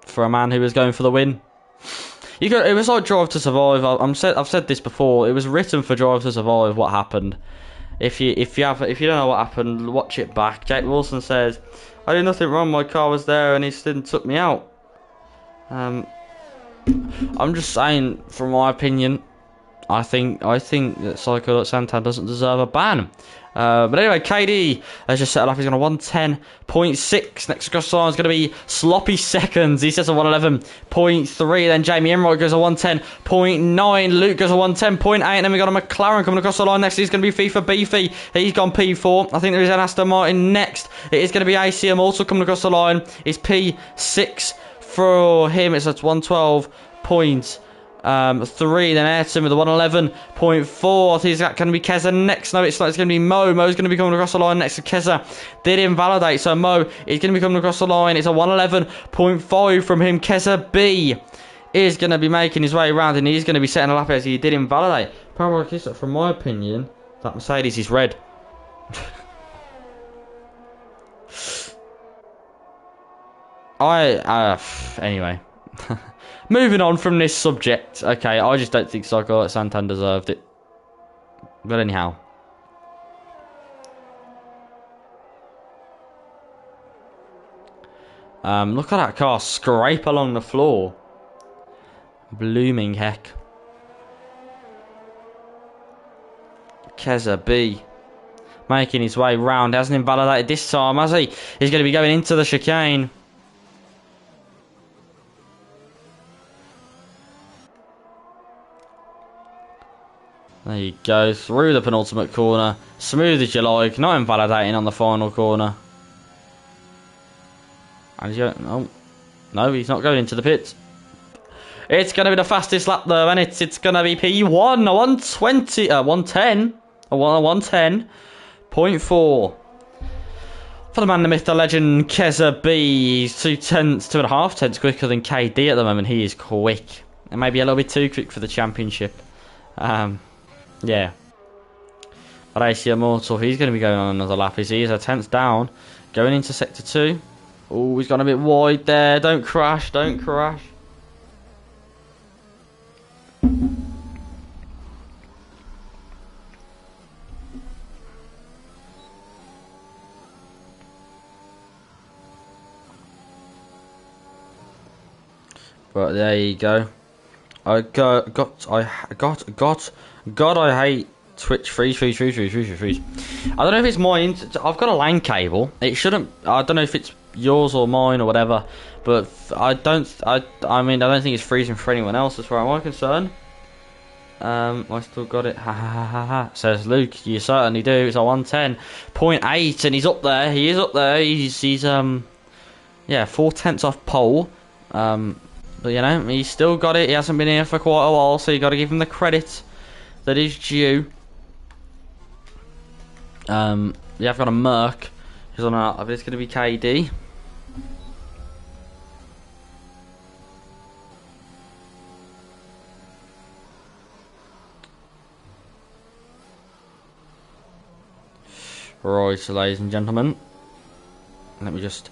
for a man who was going for the win. It was like Drive to Survive. I've said this before. It was written for Drive to Survive. What happened? If you don't know what happened, watch it back. Jake Wilson says, "I did nothing wrong. My car was there, and he still took me out." I'm just saying, from my opinion, I think that Psycho Santan doesn't deserve a ban. But anyway, KD has just settled up. He's going to 110.6. Next across the line is going to be Sloppy Seconds. He sets a 111.3. Then Jamie Emroyd goes a 110.9. Luke goes a 110.8. And then we got a McLaren coming across the line next. He's going to be FIFA Beefy. He's gone P4. I think there is an Aston Martin next. It is going to be ACM also coming across the line. It's P6 for him. It's at 112.3. Then Ayrton with a 111.4. I think it's going to be Keza next. No, it's not. It's going to be Mo. Mo's going to be coming across the line next to Keza. Did invalidate. So Mo is going to be coming across the line. It's a 111.5 from him. Keza B is going to be making his way around and he's going to be setting a lap as he did invalidate. From my opinion, that Mercedes is red. Anyway. Moving on from this subject. Okay, I just don't think Psycho Santan deserved it. But anyhow. Look at that car scrape along the floor. Blooming heck. Keza B. Making his way round. Hasn't invalidated this time, has he? He's going to be going into the chicane. There you go, through the penultimate corner. Smooth as you like, not invalidating on the final corner. And he's going, oh, no, he's not going into the pits. It's going to be the fastest lap though, and it's going to be P1, a 120, 110, a 110.4. For the man, the myth, the legend, Keza B. He's 2.5 tenths quicker than KD at the moment. He is quick. And maybe a little bit too quick for the championship. Yeah. But AC Immortal, he's going to be going on another lap. He is a tenth down. Going into sector 2. Oh, he's gone a bit wide there. Don't crash, don't crash. But there you go. I hate Twitch freeze. I don't know if it's mine. I've got a LAN cable. It shouldn't. I don't know if it's yours or mine or whatever. But I don't think it's freezing for anyone else as far as I'm concerned. I still got it. Ha ha ha ha ha. Says Luke. You certainly do. It's a 110.8, and he's up there. He is up there. He's 4 tenths off pole. But you know, he's still got it. He hasn't been here for quite a while, so you got to give him the credit that is due. Yeah, I've got a Merc. He's on a. It's going to be KD. Right, so ladies and gentlemen, let me just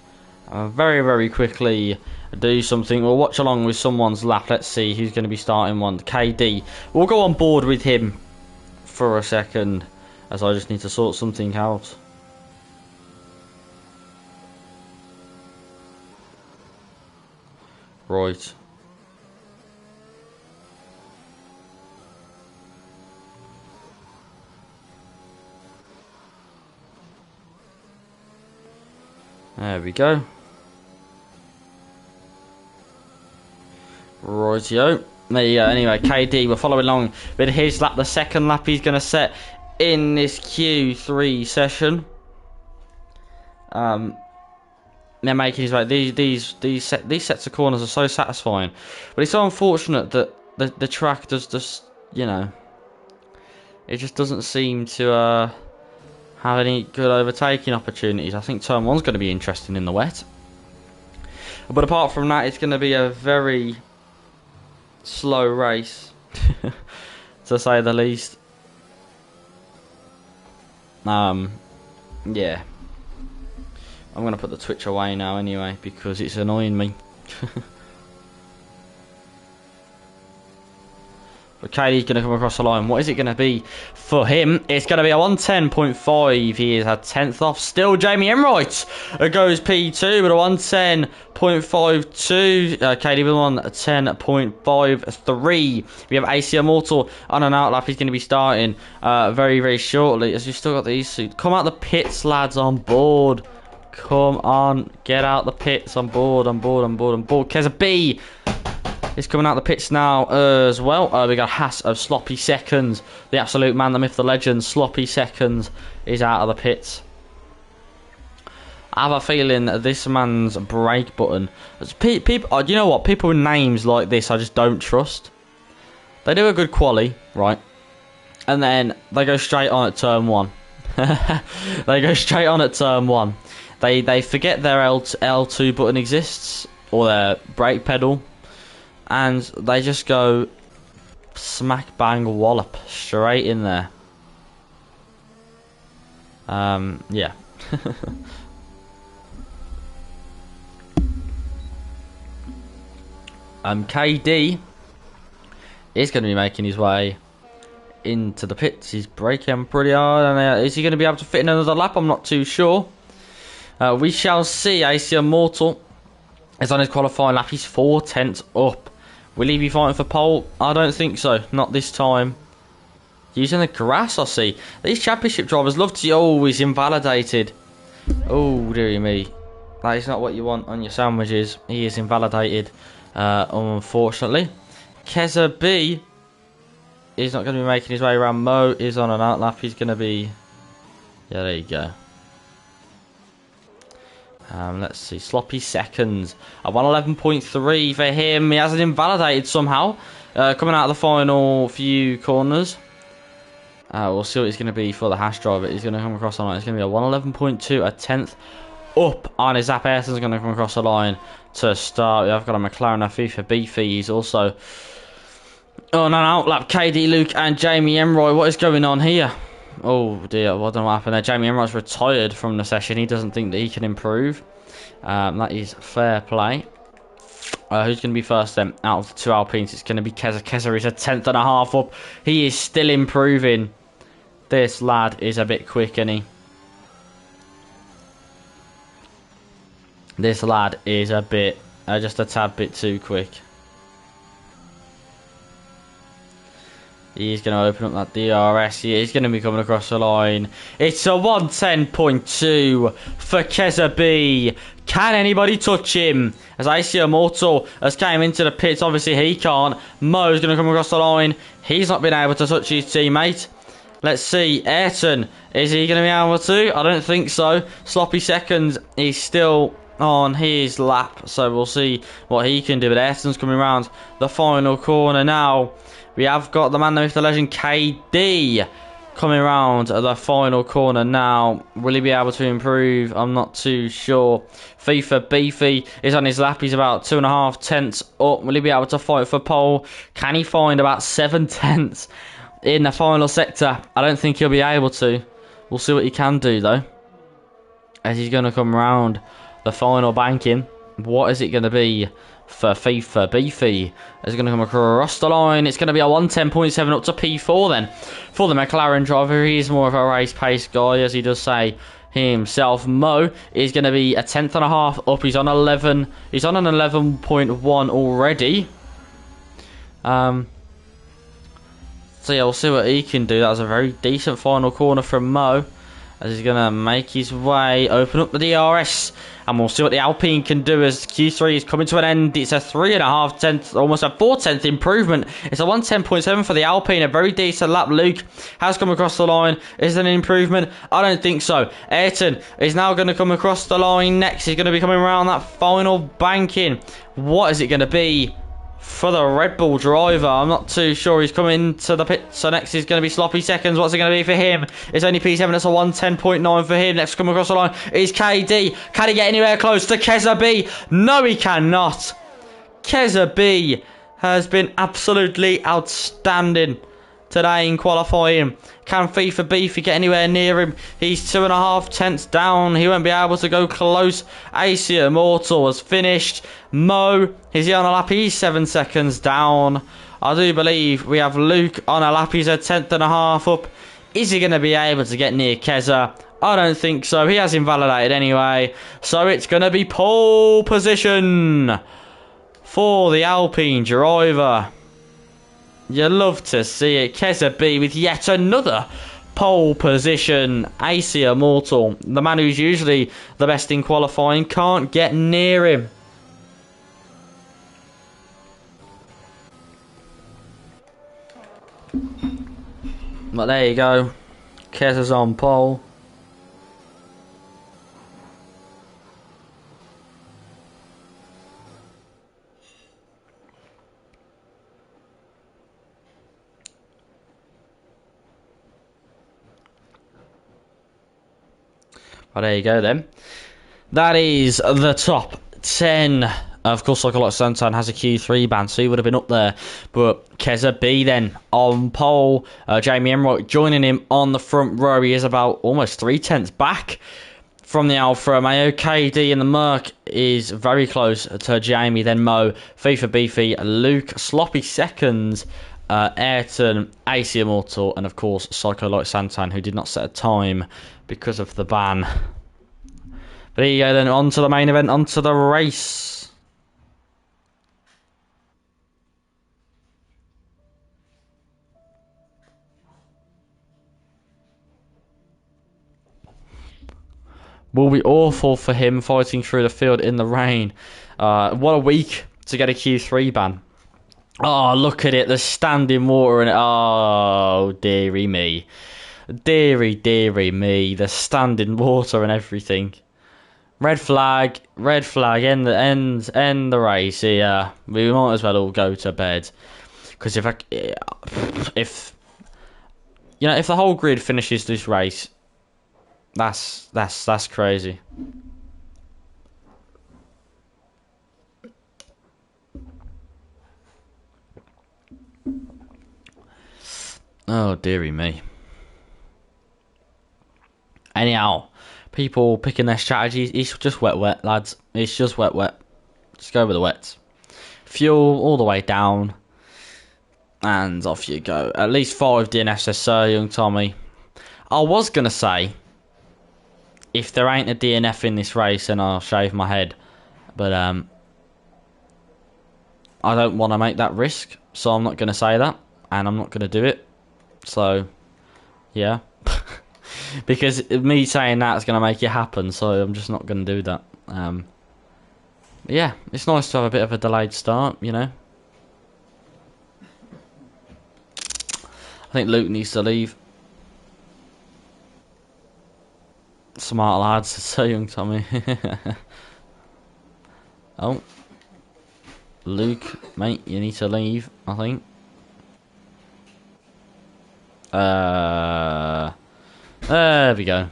very, very quickly do something. We'll watch along with someone's lap. Let's see who's going to be starting one. KD. We'll go on board with him for a second, as I just need to sort something out. Right. There we go. Rightio. There you go. Anyway, KD, we're following along with his lap. The second lap he's going to set in this Q3 session. They're making his way. These sets of corners are so satisfying, but it's so unfortunate that the track does just, you know, it just doesn't seem to have any good overtaking opportunities. I think turn 1's going to be interesting in the wet, but apart from that, it's going to be a very slow race, to say the least. Yeah. I'm going to put the Twitch away now anyway, because it's annoying me. But KD's going to come across the line. What is it going to be for him? It's going to be a 110.5. He is at 10th off. Still Jamie Enright goes P2 with a 110.52. KD with 110.53. We have AC Immortal on an outlap. He's going to be starting very, very shortly. As we've still got these suits. Come out the pits, lads, on board. Come on, get out the pits. On board. Keza B is coming out the pits now as well. We got Haas of Sloppy Seconds. The absolute man, the myth, the legend. Sloppy Seconds is out of the pits. I have a feeling this man's brake button. People, you know what? People with names like this, I just don't trust. They do a good quali, right? And then they go straight on at turn 1. They go straight on at turn 1. They forget their L2 button exists, or their brake pedal, and they just go smack bang wallop straight in there. Yeah. KD is going to be making his way into the pits. He's braking pretty hard, and is he going to be able to fit in another lap? I'm not too sure. We shall see. AC Immortal is on his qualifying lap. He's 4/10 up. Will he be fighting for pole? I don't think so. Not this time. Using the grass, I see. These championship drivers love to be always invalidated. Oh, dearie me. That is not what you want on your sandwiches. He is invalidated, unfortunately. Keza B is not going to be making his way around. Mo is on an outlap. He's going to be... Yeah, there you go. Let's see. Sloppy Seconds. A 111.3 for him. He hasn't invalidated somehow. Coming out of the final few corners. We'll see what he's going to be for the Haas driver. He's going to come across the line. It's going to be a 111.2, a 10th up on his Zap. Ayrton's going to come across the line to start. I've got a McLaren FIFA Beefy. He's also on an outlap. KD, Luke, and Jamie Emroy. What is going on here? Oh dear, I don't know what happened there. Jamie Emroy's retired from the session. He doesn't think that he can improve. That is fair play. Who's going to be first then? Out of the two Alpines, it's going to be Keza. Keza is a 10th and a half up. He is still improving. This lad is a bit quick, isn't he? This lad is a bit, just a tad bit too quick. He's going to open up that DRS. He's going to be coming across the line. It's a 110.2 for Keza B. Can anybody touch him? As AC Immortal has came into the pits, obviously he can't. Mo's going to come across the line. He's not been able to touch his teammate. Let's see. Ayrton, is he going to be able to? I don't think so. Sloppy Seconds, he's still on his lap. So we'll see what he can do. But Ayrton's coming around the final corner now. We have got the man, the legend, KD, coming around the final corner now. Will he be able to improve? I'm not too sure. FIFA Beefy is on his lap. He's about 2.5 tenths up. Will he be able to fight for pole? Can he find about 7 tenths in the final sector? I don't think he'll be able to. We'll see what he can do, though. As he's going to come around the final banking. What is it going to be for FIFA Beefy? Is going to come across the line. It's going to be a 110.7 up to P4 then. For the McLaren driver, he's more of a race pace guy, as he does say himself. Mo is going to be a 10th and a half up. He's on 11. He's on an 11.1 already. So yeah, we'll see what he can do. That was a very decent final corner from Mo, as he's going to make his way, open up the DRS, and we'll see what the Alpine can do as Q3 is coming to an end. It's a 3.5 tenths, almost a 4 tenth improvement. It's a 110.7 for the Alpine, a very decent lap. Luke has come across the line. Is it an improvement? I don't think so. Ayrton is now going to come across the line next. He's going to be coming around that final banking. What is it going to be for the Red Bull driver? I'm not too sure. He's coming to the pit, so next is going to be Sloppy Seconds. What's it going to be for him? It's only P7. That's a 110.9 for him. Next come across the line is KD. Can he get anywhere close to Keza B? No, he cannot. Keza B has been absolutely outstanding today in qualifying. Can FIFA Beefy get anywhere near him? He's 2.5 tenths down. He won't be able to go close. AC Immortal has finished. Mo, is he on a lap? He's 7 seconds down I do believe we have Luke on a lap. He's a 10th and a half up. Is he going to be able to get near Keza? I don't think so. He has invalidated anyway. So it's going to be pole position for the Alpine driver. You love to see it. Keza B with yet another pole position. AC Immortal, the man who's usually the best in qualifying, can't get near him. But there you go. Keza's on pole. Well, there you go then. That is the top 10. Of course, like a lot of Sunshine has a Q3 ban, so he would have been up there. But Keza B then on pole. Jamie Emroy joining him on the front row. He is about almost 3/10 back from the Alfa Romeo. KD in the Merc is very close to Jamie. Then Mo, FIFA Beefy, Luke, Sloppy second. Ayrton, AC Immortal, and of course Psycho Light Santan, who did not set a time because of the ban. But there you go then, on to the main event, on to the race. Will be awful for him fighting through the field in the rain. What a week to get a Q3 ban. Oh, look at it, the standing water in it. Oh, dearie me. Dearie me, the standing water and everything. Red flag, end the race here. We might as well all go to bed. Because if the whole grid finishes this race, that's crazy. Oh, dearie me. Anyhow, people picking their strategies. It's just wet, lads. It's just wet. Just go with the wets. Fuel all the way down. And off you go. At least 5 DNFs, Sir Young Tommy. I was going to say, if there ain't a DNF in this race, then I'll shave my head. But I don't want to make that risk. So I'm not going to say that. And I'm not going to do it. So, yeah. Because me saying that is going to make it happen, so I'm just not going to do that. Yeah, it's nice to have a bit of a delayed start, you know. I think Luke needs to leave. Smart lads, so young Tommy. Oh. Luke, mate, you need to leave, I think. There we go.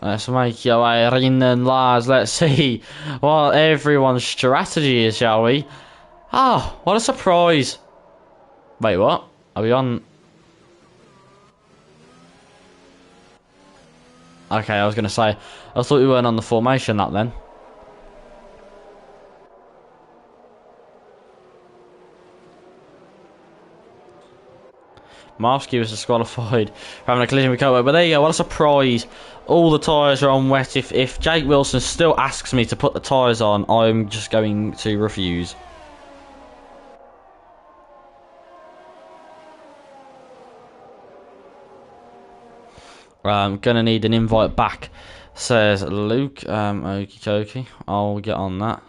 Let's make your way in then, lads. Let's see what everyone's strategy is, shall we? Oh, what a surprise. Wait, what? Are we on? Okay, I was going to say, I thought we weren't on the formation that then. Marsky was disqualified for having a collision with Kobo, but there you go, what a surprise. All the tyres are on wet. If Jake Wilson still asks me to put the tyres on, I'm just going to refuse. I'm going to need an invite back, says Luke. Okie dokie, I'll get on that.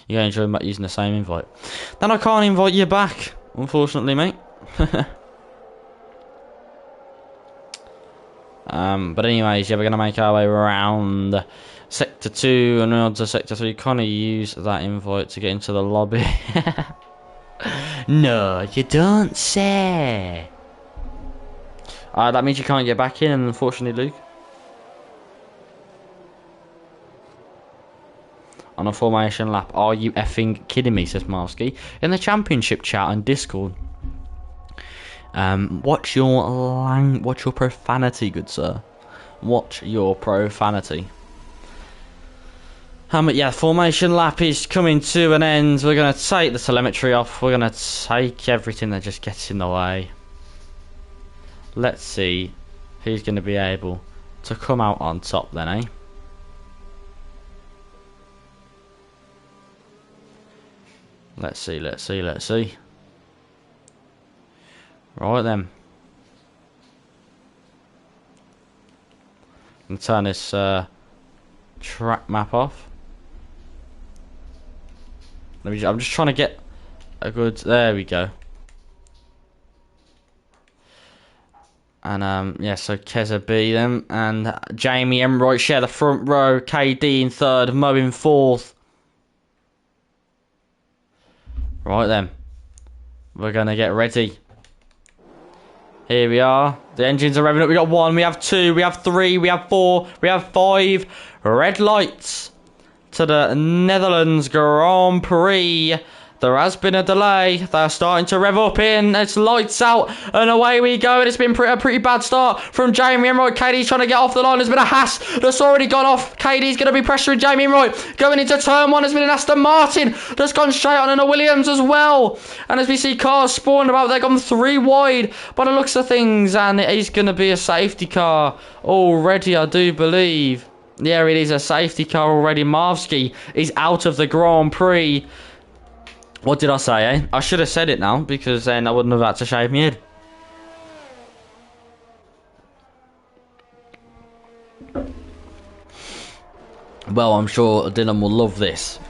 You're going to join back using the same invite. Then I can't invite you back. Unfortunately, mate. But anyways, yeah, we're going to make our way around Sector 2 and on to Sector 3. Can't use that invite to get into the lobby. No, you don't say. That means you can't get back in, unfortunately, Luke. On a formation lap. Are you effing kidding me, says Marsky. In the championship chat on Discord. Watch your profanity, good sir. Watch your profanity. Yeah, formation lap is coming to an end. We're going to take the telemetry off. We're going to take everything that just gets in the way. Let's see who's going to be able to come out on top then, eh? Let's see. Right then. I'm going to turn this track map off. I'm just trying to get a good... There we go. And yeah, so Keza B then, and Jamie Emroyd share the front row. KD in third, Mo in fourth. Right then, we're gonna get ready. Here we are. The engines are revving up. We got 1, we have 2, we have 3, we have 4, we have 5. Red lights to the Netherlands Grand Prix. There has been a delay. They're starting to rev up in. It's lights out and away we go. And it's been a pretty bad start from Jamie Emroyd. KD's trying to get off the line. There's been a Haas that's already gone off. KD's going to be pressuring Jamie Emroyd. Going into turn 1 has been an Aston Martin that's gone straight on, and a Williams as well. And as we see cars spawn about, they've gone 3 wide by the looks of things. And it is going to be a safety car already, I do believe. Yeah, it is a safety car already. Marvsky is out of the Grand Prix. What did I say, eh? I should have said it now, because then I wouldn't have had to shave my head. Well, I'm sure Dylan will love this.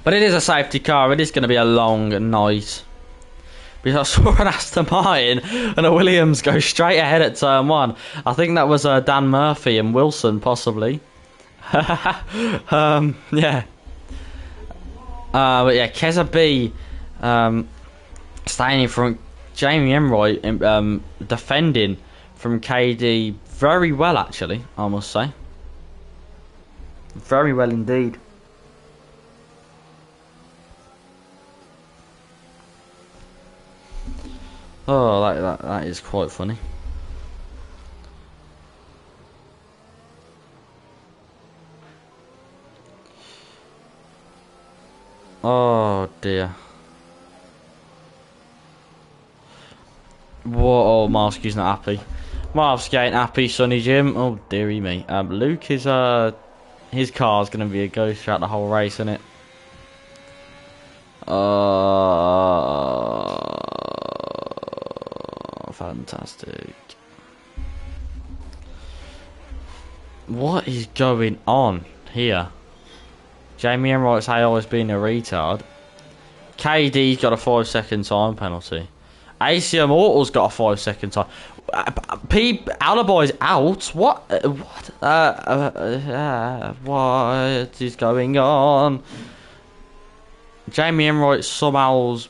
But it is a safety car. It is going to be a long night. Because I saw an Aston Martin and a Williams go straight ahead at turn 1. I think that was Dan Murphy and Wilson, possibly. Yeah. But yeah, Keza B staying in front. Jamie Emroyd defending from KD very well, actually, I must say. Very well indeed. Oh, that is quite funny. Oh dear. Whoa, oh, Marsky's not happy. Marsky ain't happy, Sonny Jim. Oh dearie me. Luke is his car's gonna be a ghost throughout the whole race, isn't it? Fantastic. What is going on here? Jamie Emroyd's always been a retard. KD's got a 5-second time penalty. AC Immortal's got a 5-second time. Alibi's out. What? What is going on? Jamie Emroyd somehow's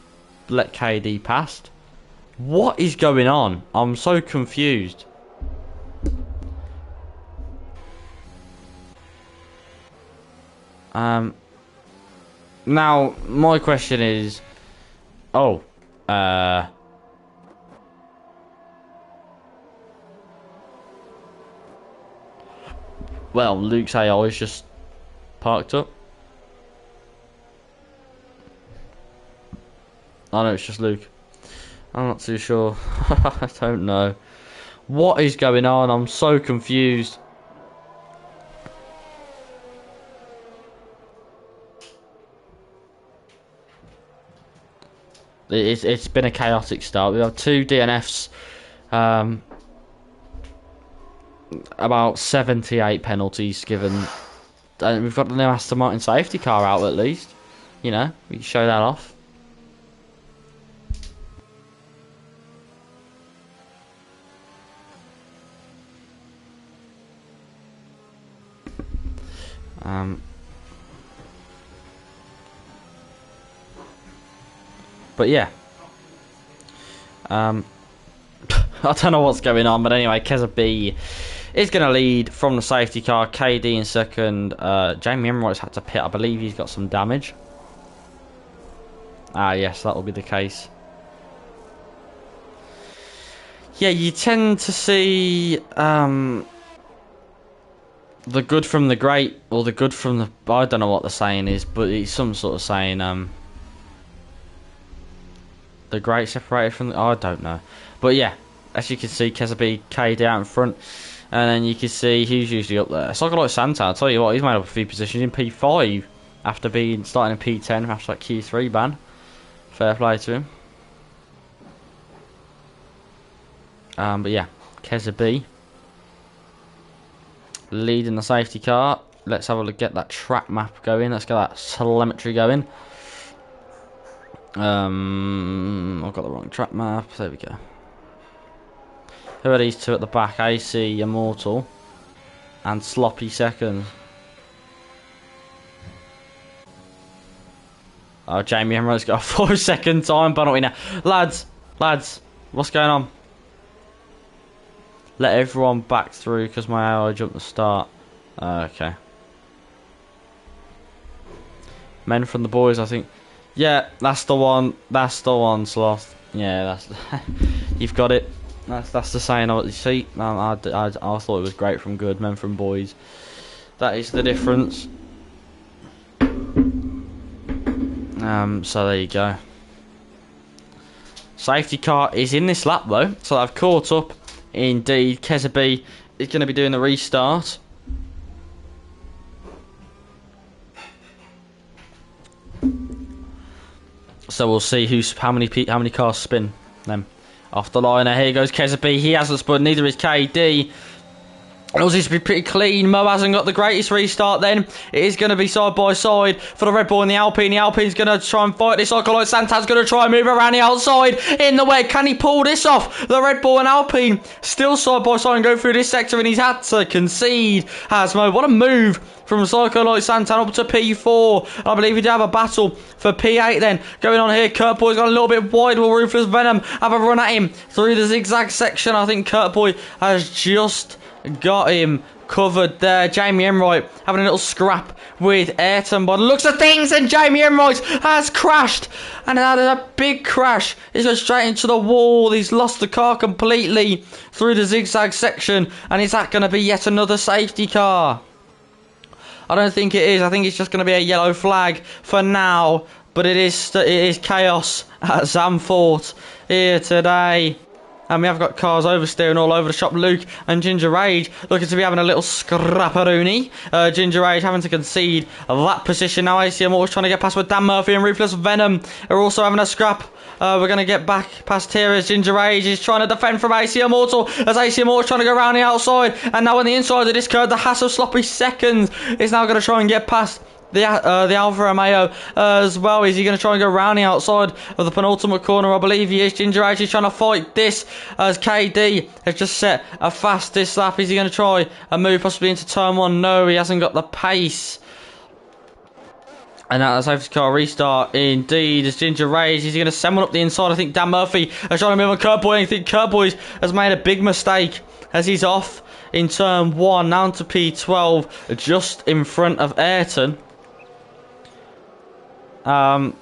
let KD past. What is going on? I'm so confused. Now my question is, well, Luke's AI is just parked up. I know it's just Luke. I'm not too sure. I don't know. What is going on? I'm so confused. It's been a chaotic start. We have 2 DNFs, about 78 penalties given, and we've got the new Aston Martin safety car out at least. You know, we can show that off. But yeah, I don't know what's going on, but anyway, Keza B is going to lead from the safety car. KD in second. Jamie Emroyd's had to pit. I believe he's got some damage. Yes, that will be the case. Yeah, you tend to see the good from the great, or the good from the... I don't know what the saying is, but it's some sort of saying, the great separated from the... I don't know. But yeah, as you can see, Kesabi KD out in front. And then you can see who's usually up there. It's like Santa, I'll tell you what, he's made up a few positions in P5 after starting in P10 after that Q3 ban. Fair play to him. But yeah, Kesabi leading the safety car. Let's have a look, get that track map going. Let's get that telemetry going. I've got the wrong track map. There we go. Who are these two at the back? AC Immortal and Sloppy second. Oh, Jamie Emmerich got a 4-second time penalty now. Lads, what's going on? Let everyone back through because my AI jumped the start. Okay. Men from the boys, I think. Yeah, that's the one. That's the one, Sloth. Yeah, that's. You've got it. That's the saying. You see, I thought it was great from good. Men from boys. That is the difference. So there you go. Safety car is in this lap though, so I've caught up. Indeed, Kesabi is going to be doing the restart. So we'll see how many cars spin them off the line. Here goes Kesabi. He hasn't spun. Neither is KD. It seems to be pretty clean. Mo hasn't got the greatest restart then. It is going to be side by side for the Red Bull and the Alpine. The Alpine's going to try and fight this. Like Santa's going to try and move around the outside in the wet. Can he pull this off? The Red Bull and Alpine still side by side and go through this sector, and he's had to concede. Has Mo. What a move from Psycho Light Santan up to P4. I believe we do have a battle for P8 then. Going on here, Kurt Boy's got a little bit wide. Will Ruthless Venom have a run at him through the zigzag section? I think Kurt Boy has just got him covered there. Jamie Emright having a little scrap with Ayrton by the looks of things, and Jamie Emright has crashed, and that is a big crash. He's gone straight into the wall. He's lost the car completely through the zigzag section, and is that going to be yet another safety car? I don't think it is. I think it's just going to be a yellow flag for now, but it is chaos at Zandvoort here today. And we have got cars oversteering all over the shop. Luke and Ginger Rage looking to be having a little scrapperoonie. Ginger Rage having to concede that position. Now ACM always trying to get past with Dan Murphy and Ruthless Venom are also having a scrap. We're going to get back past here as Ginger Rage is trying to defend from AC Immortal, as AC Immortal is trying to go around the outside. And now on the inside of this curve, the Hassel Sloppy seconds is now going to try and get past the Alfa Romeo as well. Is he going to try and go around the outside of the penultimate corner? I believe he is. Ginger Age is trying to fight this as KD has just set a fastest lap. Is he going to try and move possibly into turn one? No, he hasn't got the pace. And that safety car restart indeed as Ginger Rage. Is he going to send one up the inside? I think Dan Murphy is trying to move on Kurt Boy. I think Kurt Boy has made a big mistake as he's off in turn one, down to P12, just in front of Ayrton. But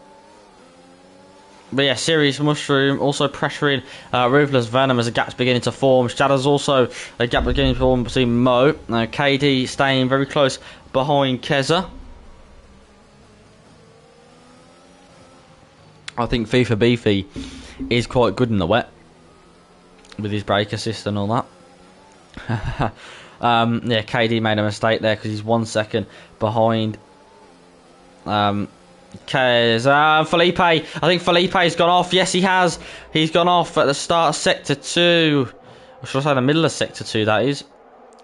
yeah, Serious Mushroom also pressuring Ruthless Venom as a gap's beginning to form. Shadow's also a gap beginning to form between Mo. KD staying very close behind Keza. I think FIFA Beefy is quite good in the wet with his brake assist and all that. Yeah, KD made a mistake there because he's 1 second behind. Felipe. I think Felipe's gone off. Yes, he has. He's gone off at the start of Sector 2. Or should I say the middle of Sector 2, that is.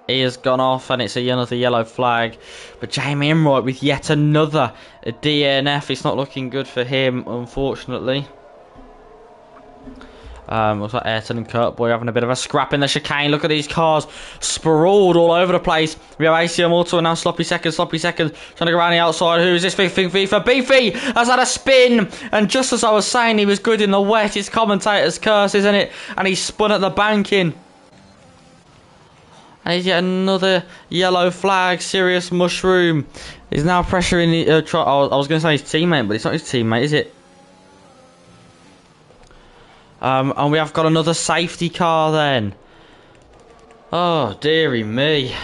He has gone off and it's another yellow flag. But Jamie Emright with yet another DNF. It's not looking good for him, unfortunately. Looks like Ayrton and Kurt Boy having a bit of a scrap in the chicane. Look at these cars sprawled all over the place. We have AC Immortal and now Sloppy Seconds, trying to go around the outside. Who is this? FIFA Beefy has had a spin, and just as I was saying he was good in the wet, it's commentator's curse, isn't it? And he spun at the banking. And he's yet another yellow flag. Serious Mushroom is now pressuring the I was going to say his teammate, but it's not his teammate, is it? And we have got another safety car then. Oh, dearie me.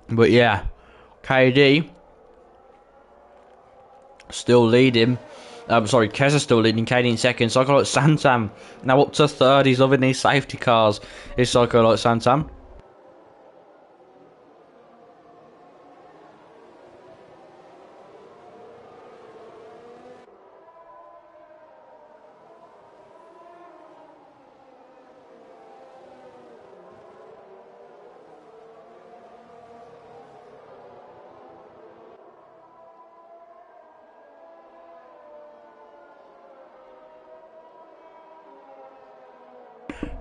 But yeah, KD still leading. I'm sorry, Keza still leading, KD in second. Psycho like Santam now up to third. He's loving these safety cars. Is Psycho like Santam?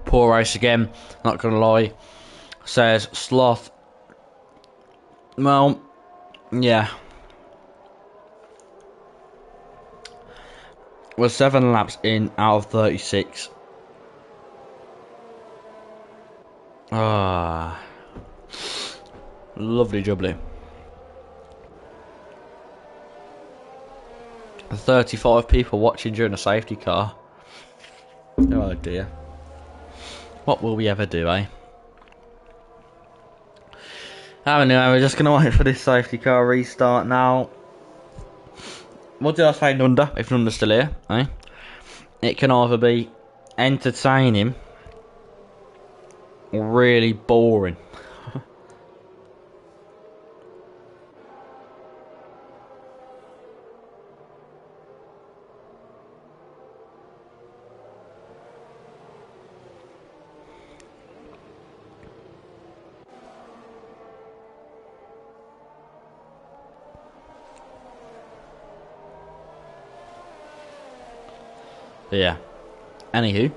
Poor race again, not gonna lie, says Sloth. Well, yeah. We're 7 laps in out of 36. Ah, lovely jubbly. 35 people watching during a safety car. Oh dear. What will we ever do, eh? Anyway, we're just going to wait for this safety car restart now. What did I say, Nunda? If Nunda's still here, eh? It can either be entertaining or really boring. But yeah. Anywho.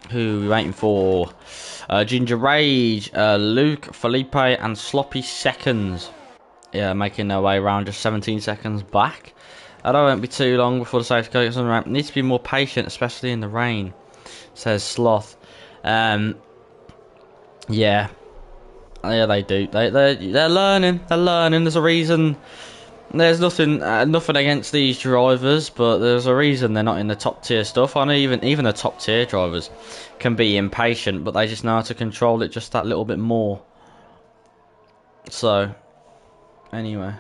Who are we waiting for? Ginger Rage, Luke, Felipe, and Sloppy Seconds. Yeah, making their way around, just 17 seconds back. I don't won't be too long before the safety car gets on the ramp. Need to be more patient, especially in the rain, says Sloth. Yeah. Yeah, they do. They're learning. They're learning. There's a reason. There's nothing against these drivers, but there's a reason they're not in the top tier stuff. I know even the top tier drivers can be impatient, but they just know how to control it just that little bit more. So, anyway.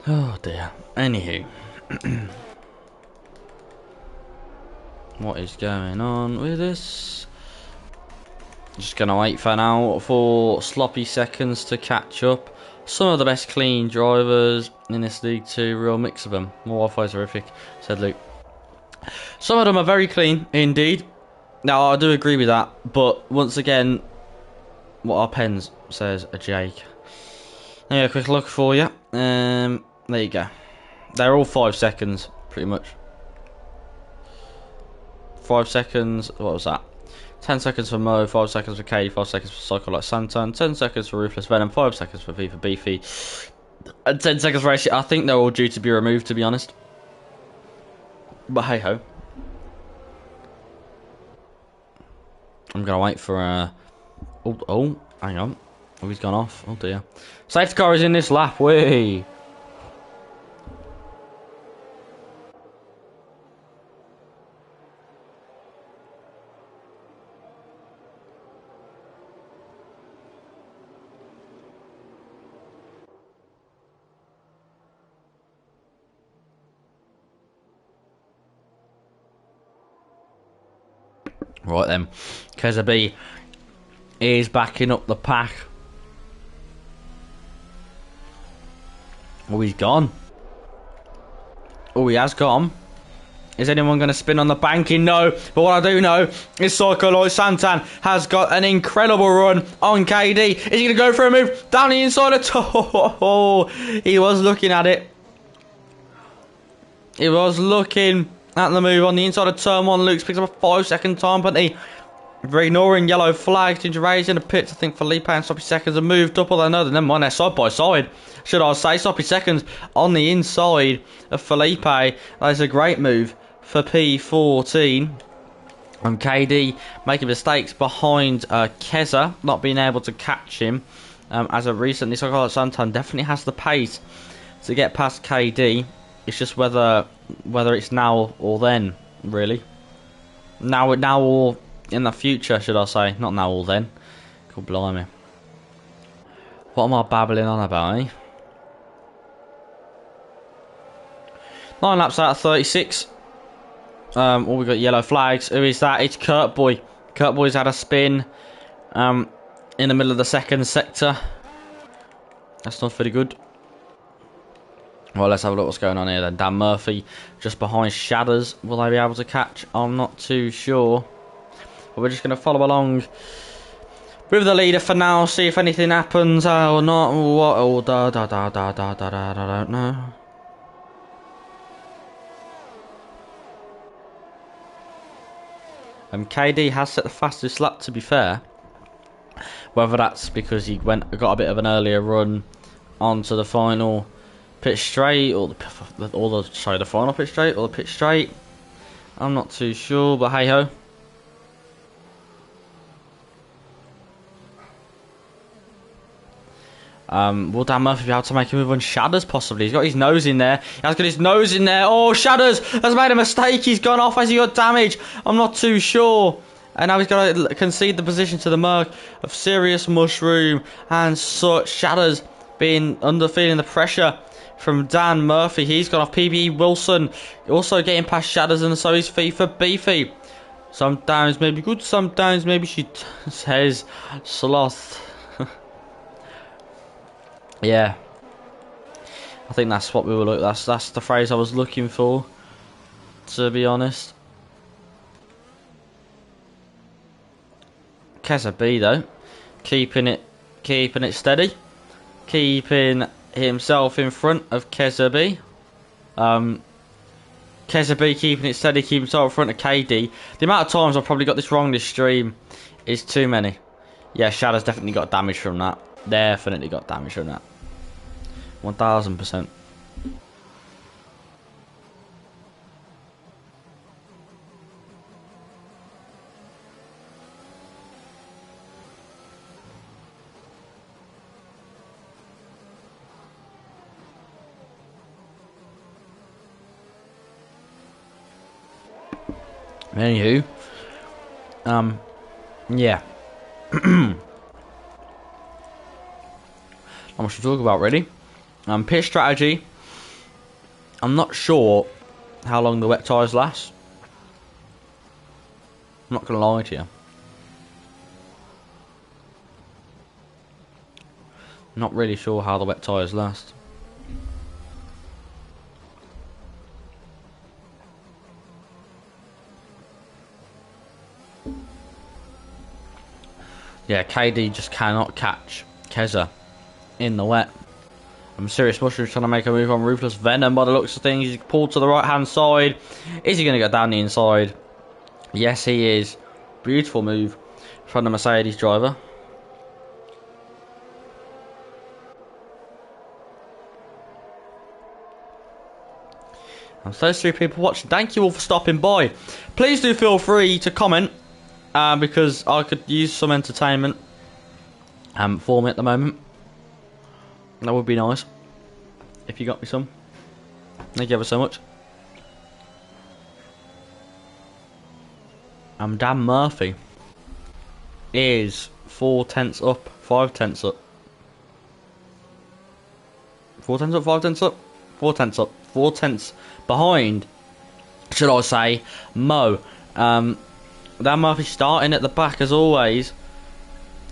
Oh dear. Anywho. What is going on with this? Just gonna wait for now for Sloppy Seconds to catch up. Some of the best clean drivers in this league too. Real mix of them. More Wi-Fi's horrific, said Luke. Some of them are very clean indeed. Now I do agree with that, but once again, what are pens, says Jake. Yeah, a quick look for you. There you go. They're all 5 seconds, pretty much. 5 seconds, what was that? 10 seconds for Mo, 5 seconds for Katie, 5 seconds for Psycho like Santan, 10 seconds for Ruthless Venom, 5 seconds for FIFA Beefy, and 10 seconds for AC. I think they're all due to be removed, to be honest. But hey ho. I'm gonna wait for oh, hang on. Oh, he's gone off. Oh dear. Safety car is in this lap, way. Right then, Keza B is backing up the pack. Oh, he's gone. Oh, he has gone. Is anyone going to spin on the banking? No. But what I do know is Psycho Lloyd Santan has got an incredible run on KD. Is he going to go for a move down the inside of oh, he was looking at it. He was looking at the move on the inside of turn 1. Luke's picks up a 5-second time penalty. For ignoring yellow flags. Ginger Ray's in the pits. I think Felipe and Sloppy Seconds have moved up. Although no, never mind, they're side by side. Should I say Sloppy Seconds on the inside of Felipe. That is a great move for P14. KD making mistakes behind Keza, not being able to catch him as of recently. So Santan definitely has the pace to get past KD. It's just whether it's now or then, really. Now or in the future, should I say? Not now or then. God blimey. What am I babbling on about, eh? 9 laps out of 36. All we got yellow flags. Who is that? It's Kurt Boy. Kurt Boy's had a spin in the middle of the second sector. That's not very good. Well, let's have a look what's going on here then. Dan Murphy just behind Shadders. Will they be able to catch? I'm not too sure. But we're just going to follow along with the leader for now. See if anything happens or not. What? Oh, I don't know. KD has set the fastest lap, to be fair. Whether that's because he got a bit of an earlier run onto the final pit straight, or the final pit straight, or the pit straight, I'm not too sure. But hey ho. Will Dan Murphy be able to make a move on Shadders possibly? He's got his nose in there. He has got his nose in there. Oh, Shadders has made a mistake. He's gone off. Has he got damage? I'm not too sure. And now he's got to concede the position to the Merc of Serious Mushroom and such. Shadders feeling the pressure from Dan Murphy. He's gone off. PBE Wilson also getting past Shadders, and so is FIFA Beefy. Sometimes maybe good, sometimes maybe she says sloth. Yeah, I think that's what we were looking. That's the phrase I was looking for, to be honest. Keza B though, keeping it steady, keeping himself in front of Keza B. Keza B keeping it steady, keeping himself in front of KD. The amount of times I've probably got this wrong this stream is too many. Yeah, Shadow's definitely got damage from that. Definitely got damage from that. 1000%. Anywho, yeah. Not much to talk about, really. Pit strategy. I'm not sure how long the wet tyres last. I'm not going to lie to you. Not really sure how the wet tyres last. Yeah, KD just cannot catch Keza in the wet. Serious Mushroom trying to make a move on Ruthless Venom by the looks of things. He's pulled to the right hand side. Is he going to get down the inside? Yes, he is. Beautiful move from the Mercedes driver. And those 3 people watching, thank you all for stopping by. Please do feel free to comment, because I could use some entertainment for me at the moment. That would be nice if you got me some. Thank you ever so much. Dan Murphy is 4 tenths up, 5 tenths up. 4 tenths up, 5 tenths up, 4 tenths up, 4 tenths behind, should I say, Mo. Dan Murphy starting at the back as always,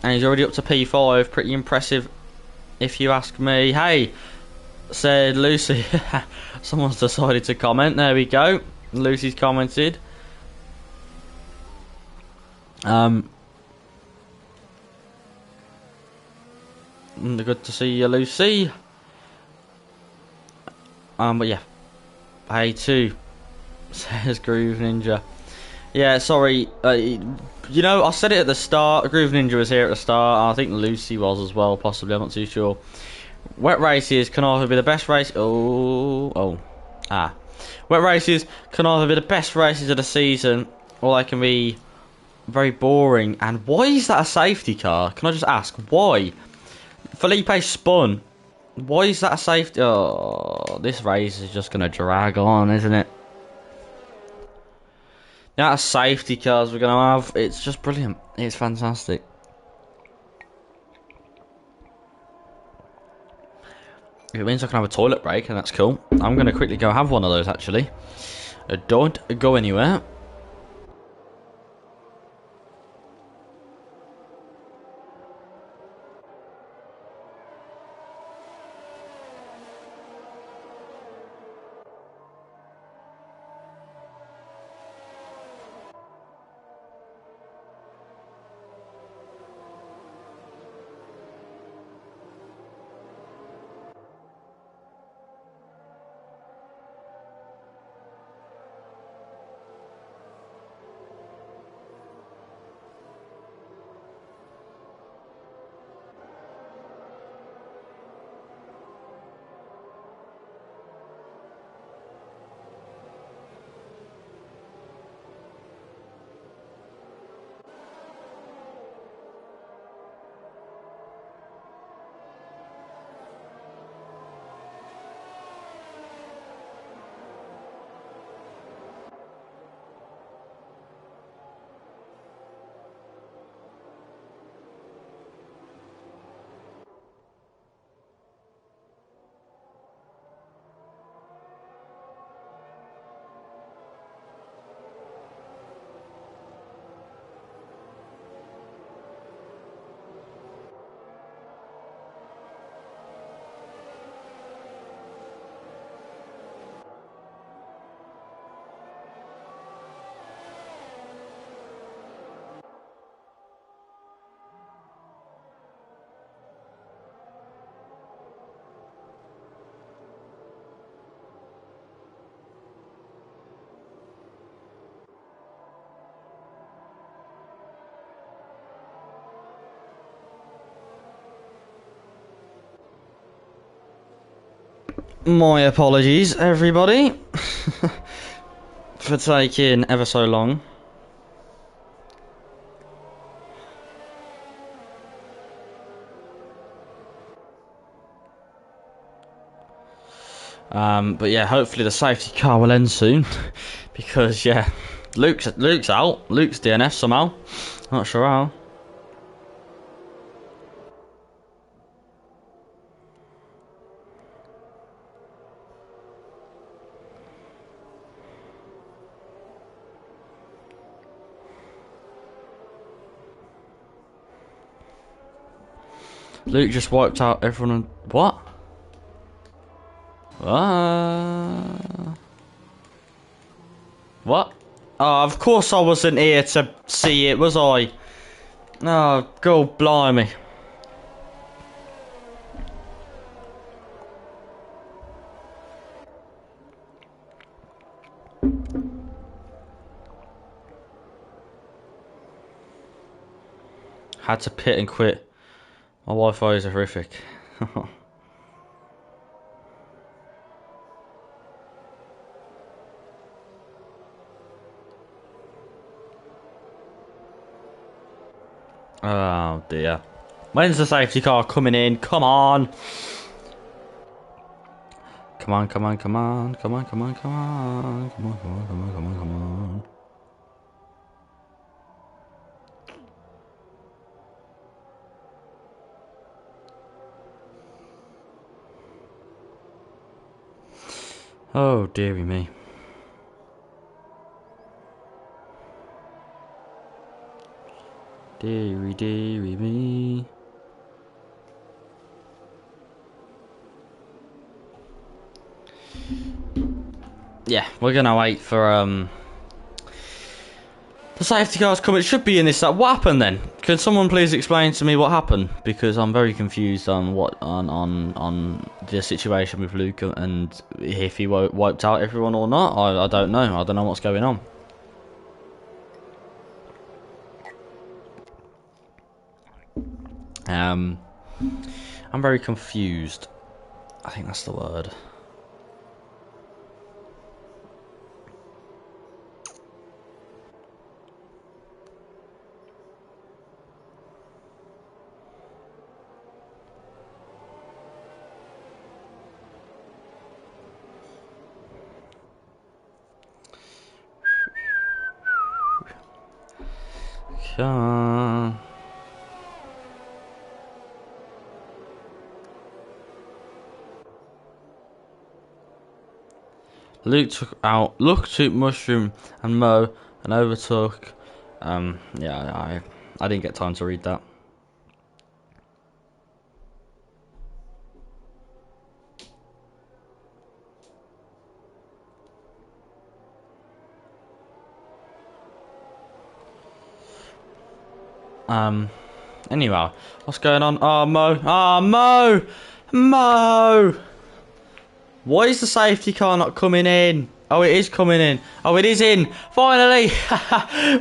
and he's already up to P5. Pretty impressive, if you ask me. Hey, said Lucy. Someone's decided to comment. There we go. Lucy's commented. Good to see you, Lucy. But yeah. Hey, too, says Groove Ninja. Yeah, sorry. You know, I said it at the start. Groove Ninja was here at the start. I think Lucy was as well, possibly. I'm not too sure. Wet races can either be the best race. Wet races can either be the best races of the season, or they can be very boring. And why is that a safety car? Can I just ask why? Felipe spun. Why is that a safety? Oh, this race is just gonna drag on, isn't it? The amount of safety cars we're gonna have, it's just brilliant. It's fantastic. It means I can have a toilet break, and that's cool. I'm gonna quickly go have one of those actually. Don't go anywhere. My apologies, everybody, for taking ever so long. But yeah, hopefully the safety car will end soon, because yeah, Luke's out. Luke's DNF somehow. Not sure how. Luke just wiped out everyone. What? What? Oh, of course I wasn't here to see it, was I? Oh, God blimey. Had to pit and quit. My Wi-Fi is horrific. Oh dear. When's the safety car coming in? Come on. Come on, come on, come on, come on, come on, come on, come on, come on, come on, come on, come on. Oh dearie me. Dearie, dearie me. Yeah, we're gonna wait for the safety car's coming. It should be in this. What happened then? Can someone please explain to me what happened? Because I'm very confused on what on the situation with Luke and if he wiped out everyone or not. I don't know. I don't know what's going on. I'm very confused. I think that's the word. Come on. Luke took out. Luke took Mushroom and Mo and overtook. Yeah, I didn't get time to read that. Anyway, what's going on? Oh, Mo. Oh, Mo! Mo! Why is the safety car not coming in? Oh, it is coming in. Oh, it is in. Finally!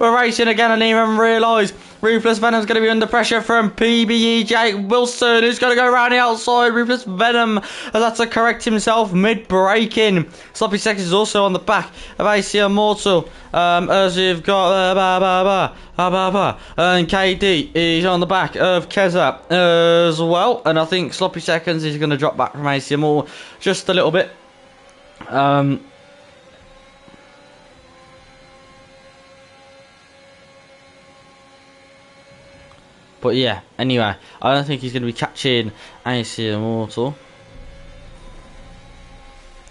We're racing again. I didn't even realise. Ruthless Venom's going to be under pressure from PBE Jake Wilson, who's going to go around the outside. Ruthless Venom has had to correct himself mid-braking. Sloppy Seconds is also on the back of AC Immortal. As we've got and KD is on the back of Keza as well. And I think Sloppy Seconds is going to drop back from AC Immortal just a little bit. But yeah, anyway, I don't think he's going to be catching AC Immortal.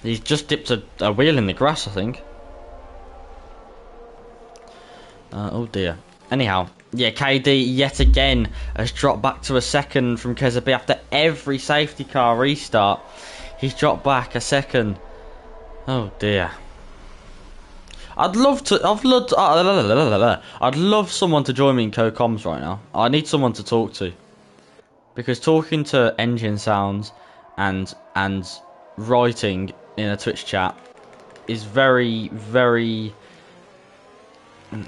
He's just dipped a wheel in the grass, I think. Oh dear. Anyhow, yeah, KD yet again has dropped back to a second from Kezabi after every safety car restart. He's dropped back a second. Oh dear. I'd love someone to join me in co-coms right now. I need someone to talk to. Because talking to engine sounds and writing in a Twitch chat is very, very...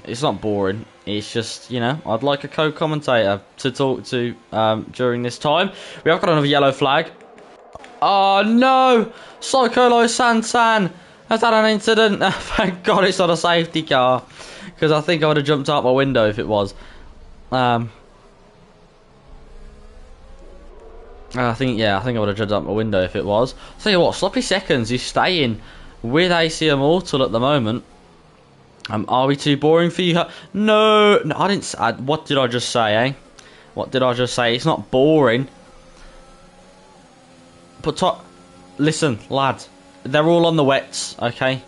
It's not boring. It's just, you know, I'd like a co-commentator to talk to during this time. We have got another yellow flag. Oh no! Psycholo Sansan has had an incident. Thank God it's not a safety car, because I think I would have jumped out my window if it was. I think I would have jumped out my window if it was. I'll tell you what, Sloppy Seconds is staying with AC Immortal at the moment. Are we too boring for you? No, I didn't. What did I just say, eh? What did I just say? It's not boring. But listen, lads. They're all on the wets, okay?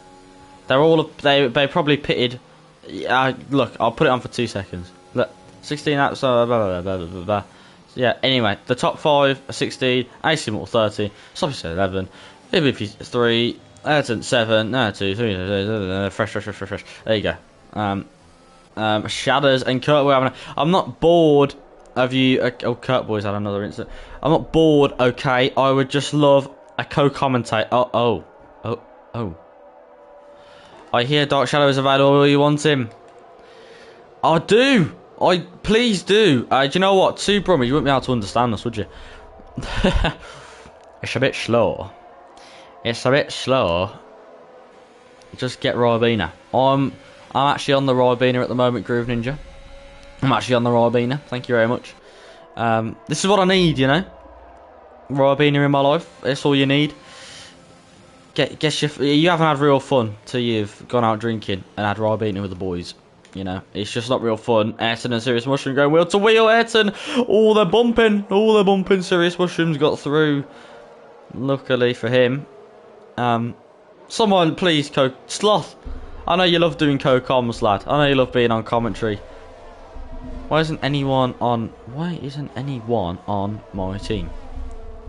They probably pitted. Look, I'll put it on for 2 seconds. Look, 16 outs. Blah, blah, blah, blah, blah. Yeah. Anyway, the top 5 are 16, AC Immortal 30, Sloppy 11, MVP 3, Ayrton 7, no 2, 3, fresh. There you go. Shadows and Kurt were having. I'm not bored of you. Oh, Kurt Boy's had another incident. I'm not bored. Okay, I would just love a co-commentate. Oh. I hear Dark Shadow is available. You want him? I do. Please do. Do you know what? 2 Brummies, you wouldn't be able to understand this, would you? It's a bit slow. Just get Ribena. I'm actually on the Ribena at the moment, Groove Ninja. I'm actually on the Ribena. Thank you very much. This is what I need, you know. Ribena in my life. That's all you need. You haven't had real fun till you've gone out drinking and had Ribena with the boys. You know, it's just not real fun. Ayrton and Serious Mushroom going wheel to wheel. Ayrton, they're bumping. Serious Mushrooms got through. Luckily for him. Someone please Sloth. I know you love doing co-coms, lad. I know you love being on commentary. Why isn't anyone on my team?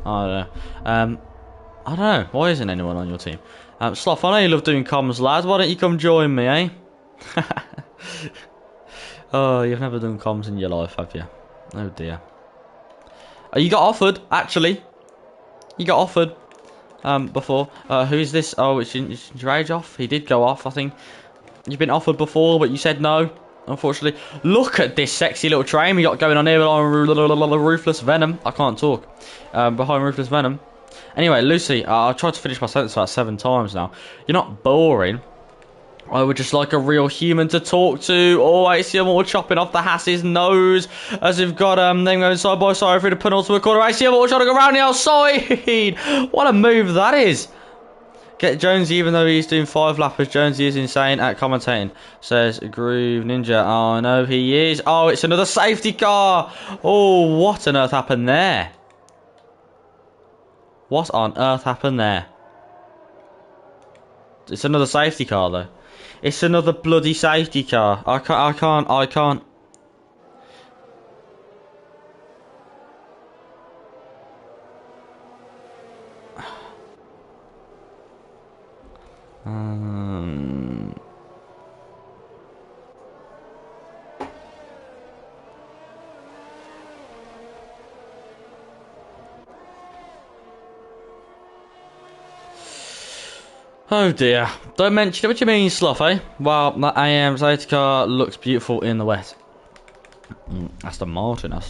I don't know. Why isn't anyone on your team? Sloth, I know you love doing comms, lad. Why don't you come join me, eh? Oh, you've never done comms in your life, have you? Oh dear. Oh, you got offered, actually. You got offered before. Who is this? Oh, it's Rage off. He did go off, I think. You've been offered before, but you said no, unfortunately. Look at this sexy little train we got going on here behind Ruthless Venom. I can't talk. Behind Ruthless Venom. Anyway, Lucy, I tried to finish my sentence about 7 times now. You're not boring. I would just like a real human to talk to. Oh, I see them all chopping off the Hass's nose as we've got them going side by side through the penultimate corner. I see them all trying to go around the outside. What a move that is. Get Jonesy, even though he's doing 5 lappers. Jonesy is insane at commentating. Says Groove Ninja. Oh, no, he is. Oh, it's another safety car. Oh, what on earth happened there? What on earth happened there? It's another safety car, though. It's another bloody safety car. I can't. Oh dear. Don't mention it. What do you mean, sloth, eh? Well, that AM safety car looks beautiful in the wet. Aston Martin. What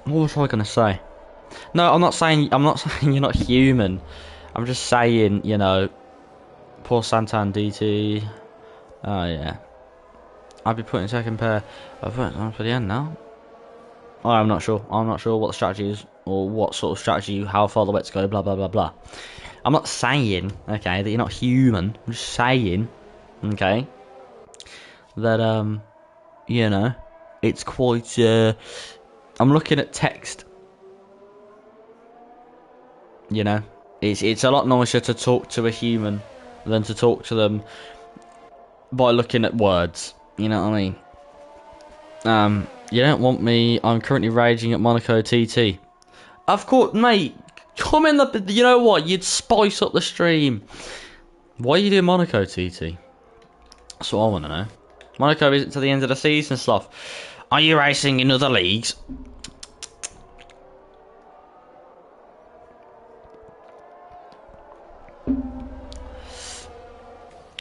was I gonna say? No, I'm not saying you're not human. I'm just saying, you know, poor Santan DT. Oh yeah. I'd be putting second pair. I've put it on for the end now. I'm not sure. I'm not sure what the strategy is, or what sort of strategy, how far the wets go, blah blah blah blah. I'm not saying, okay, that you're not human. I'm just saying, okay, that you know, it's quite. I'm looking at text. You know, it's a lot nicer to talk to a human than to talk to them by looking at words. You know what I mean? You don't want me. I'm currently raging at Monaco TT. Of course, mate. Come in the. You know what? You'd spice up the stream. Why are you doing Monaco TT? That's what I want to know. Monaco isn't to the end of the season, Sloth. Are you racing in other leagues?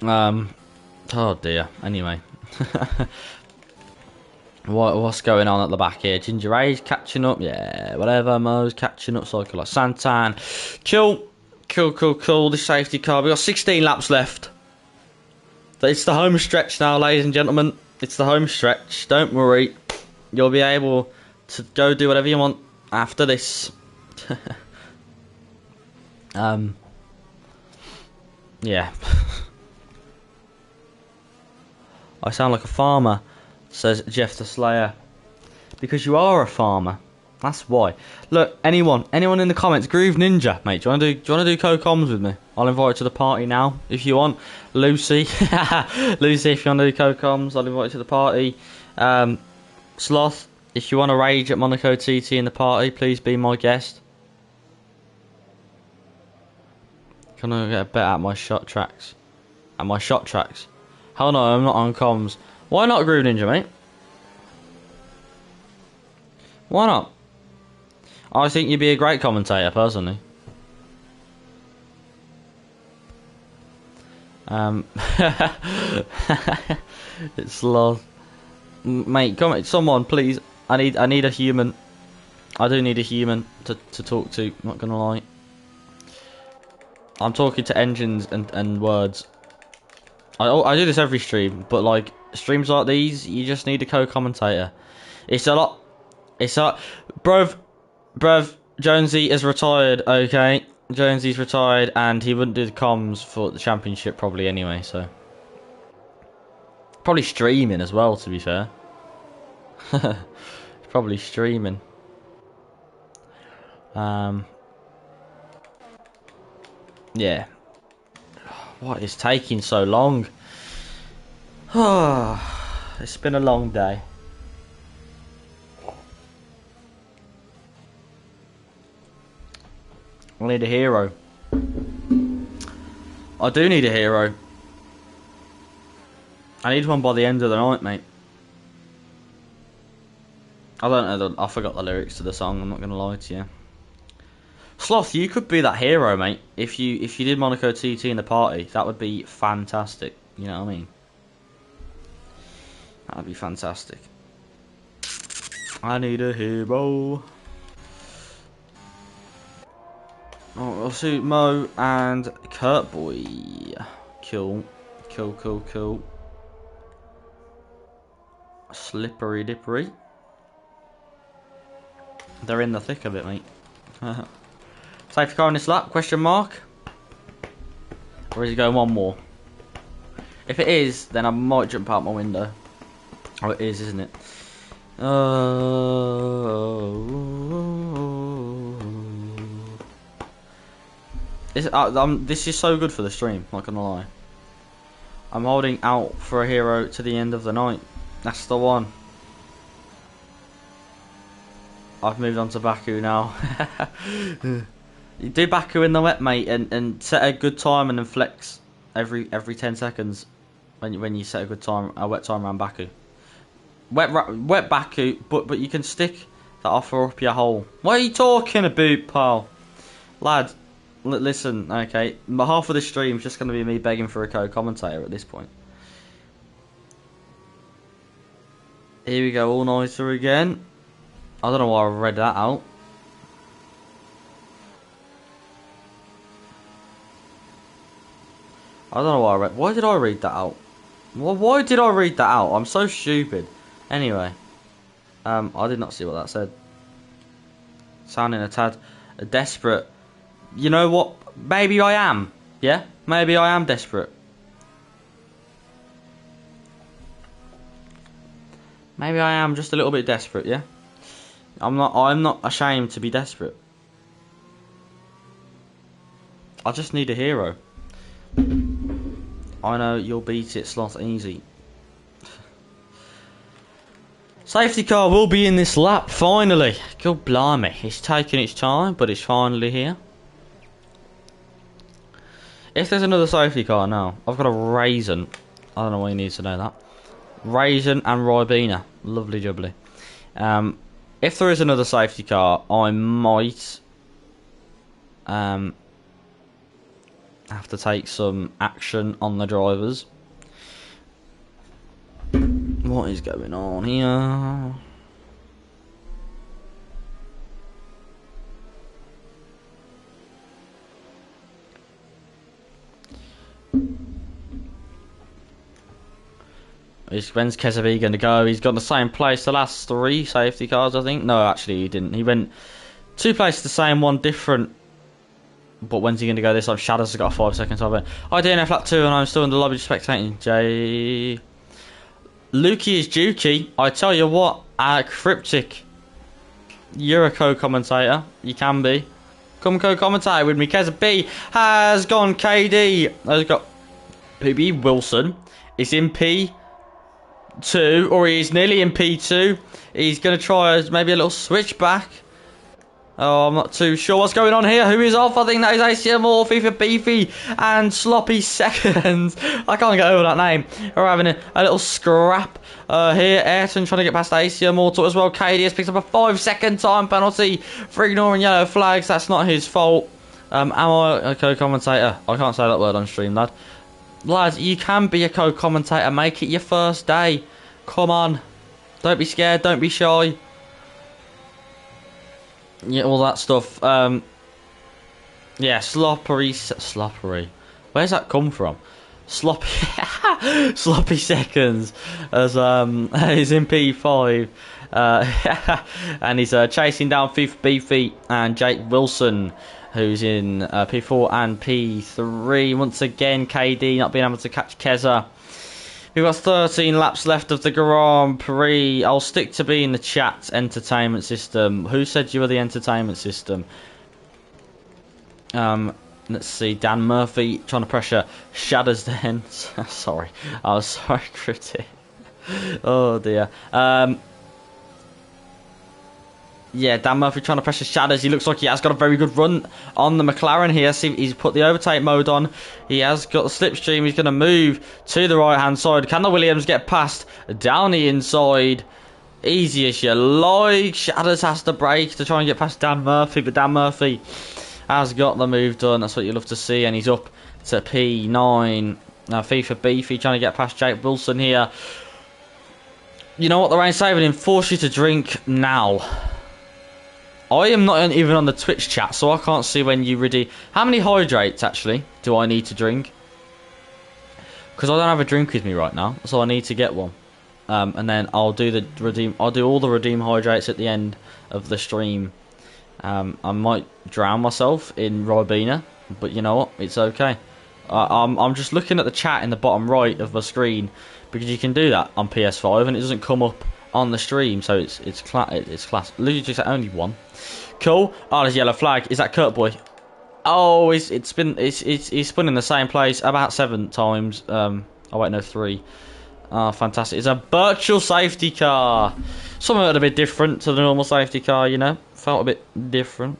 Oh dear. Anyway. What's going on at the back here? Ginger A's catching up. Yeah, whatever. Mo's catching up. Cycle like Santan. Cool. This safety car. We've got 16 laps left. It's the home stretch now, ladies and gentlemen. It's the home stretch. Don't worry. You'll be able to go do whatever you want after this. Yeah. I sound like a farmer, says Jeff the Slayer. Because you are a farmer. That's why. Look, anyone in the comments, Groove Ninja, mate. Do you wanna do co-coms with me? I'll invite you to the party now if you want. Lucy, Lucy, if you wanna do co-coms, I'll invite you to the party. Sloth, if you wanna rage at Monaco TT in the party, please be my guest. Can I get a bet at my shot tracks? Hell no, I'm not on comms. Why not, Groove Ninja, mate? Why not? I think you'd be a great commentator, personally. It's sloth. Mate, come on, someone, please. I need a human. I do need a human to talk to, not gonna lie. I'm talking to engines and words. I do this every stream, but like streams like these, you just need a co-commentator. It's a lot. Bruv, Jonesy is retired, okay? Jonesy's retired, and he wouldn't do the comms for the championship probably anyway, so. Probably streaming as well, to be fair. Probably streaming. Yeah. What is taking so long? It's been a long day. I need a hero. I do need a hero. I need one by the end of the night, mate. I don't know. I forgot the lyrics to the song. I'm not gonna lie to you. Sloth, you could be that hero, mate. If you did Monaco TT in the party, that would be fantastic. You know what I mean? That would be fantastic. I need a hero. Oh, we'll suit Mo and Kurt Boy. Cool. Slippery dippery. They're in the thick of it, mate. Safety car in this lap? Question mark. Or is he going one more? If it is, then I might jump out my window. Oh, it is, isn't it? This is so good for the stream, not gonna lie. I'm holding out for a hero to the end of the night. That's the one. I've moved on to Baku now. You do Baku in the wet, mate, and set a good time and then flex every 10 seconds when you set a wet time around Baku. Wet Baku, but you can stick that offer up your hole. What are you talking about, pal? Lad, listen, okay, half of the stream is just going to be me begging for a co-commentator at this point. Here we go, all-nighter again. I don't know why I read that out. I don't know why did I read that out? Why did I read that out? I'm so stupid. Anyway, I did not see what that said. Sounding a tad desperate. You know what? Maybe I am. Yeah? Maybe I am desperate. Maybe I am just a little bit desperate, yeah? I'm not ashamed to be desperate. I just need a hero. I know you'll beat it, Sloth, easy. Safety car will be in this lap, finally. God blimey, it's taking its time, but it's finally here. If there's another safety car now, I've got a Raisin. I don't know why you need to know that. Raisin and Ribena, lovely jubbly. If there is another safety car, I might have to take some action on the drivers. What is going on here? When's Kesavi going to go? He's got the same place the last 3 safety cars, I think. No, actually, he didn't. He went 2 places the same, 1 different. But when's he going to go this time? Shadows has got a 5 seconds of it. I DNF lap 2 and I'm still in the lobby spectating. Lukey is Dukey. I tell you what, Cryptic, you're a co-commentator. You can be. Come co-commentate with me. Keza B has gone KD. Has got PB Wilson. It's in P2, or he's nearly in P2. He's going to try maybe a little switchback. Oh, I'm not too sure what's going on here. Who is off? I think that is ACM Morphy for Beefy and Sloppy Seconds. I can't get over that name. We're having a little scrap here. Ayrton trying to get past ACM Mortal as well. KD has picked up a 5-second time penalty for ignoring yellow flags. That's not his fault. Am I a co-commentator? I can't say that word on stream, lad. Lads, you can be a co-commentator. Make it your first day. Come on. Don't be scared. Don't be shy. Yeah, all that stuff. Yeah, sloppery. Where's that come from? Sloppy Seconds as he's in P5, and he's chasing down Fifth Beefy and Jake Wilson, who's in P4 and P3. Once again, KD not being able to catch Keza. We've got 13 laps left of the Grand Prix. I'll stick to being the chat entertainment system. Who said you were the entertainment system? Let's see. Dan Murphy trying to pressure Shadows then. Sorry. I was sorry, Critic. Oh dear. Yeah, Dan Murphy trying to pressure Shadows. He looks like he has got a very good run on the McLaren here. See, he's put the overtake mode on. He has got the slipstream. He's going to move to the right-hand side. Can the Williams get past down the inside? Easy as you like. Shadows has to brake to try and get past Dan Murphy, but Dan Murphy has got the move done. That's what you love to see, and he's up to P9. Now, FIFA Beefy trying to get past Jake Wilson here. You know what? The rain's saving him. Force you to drink now. I am not even on the Twitch chat, so I can't see when you redeem. How many hydrates, actually, do I need to drink? Because I don't have a drink with me right now, so I need to get one. And then I'll do the redeem. I'll do all the redeem hydrates at the end of the stream. I might drown myself in Ribena, but you know what? It's okay. I'm just looking at the chat in the bottom right of my screen because you can do that on PS5 and it doesn't come up on the stream, so it's class. Literally just only one. Cool. Oh, there's a yellow flag. Is that Kurt Boy? Oh, he's spun in the same place about 7 times. Oh wait, no, 3. Oh, fantastic. It's a virtual safety car. Something a little bit different to the normal safety car, you know. Felt a bit different.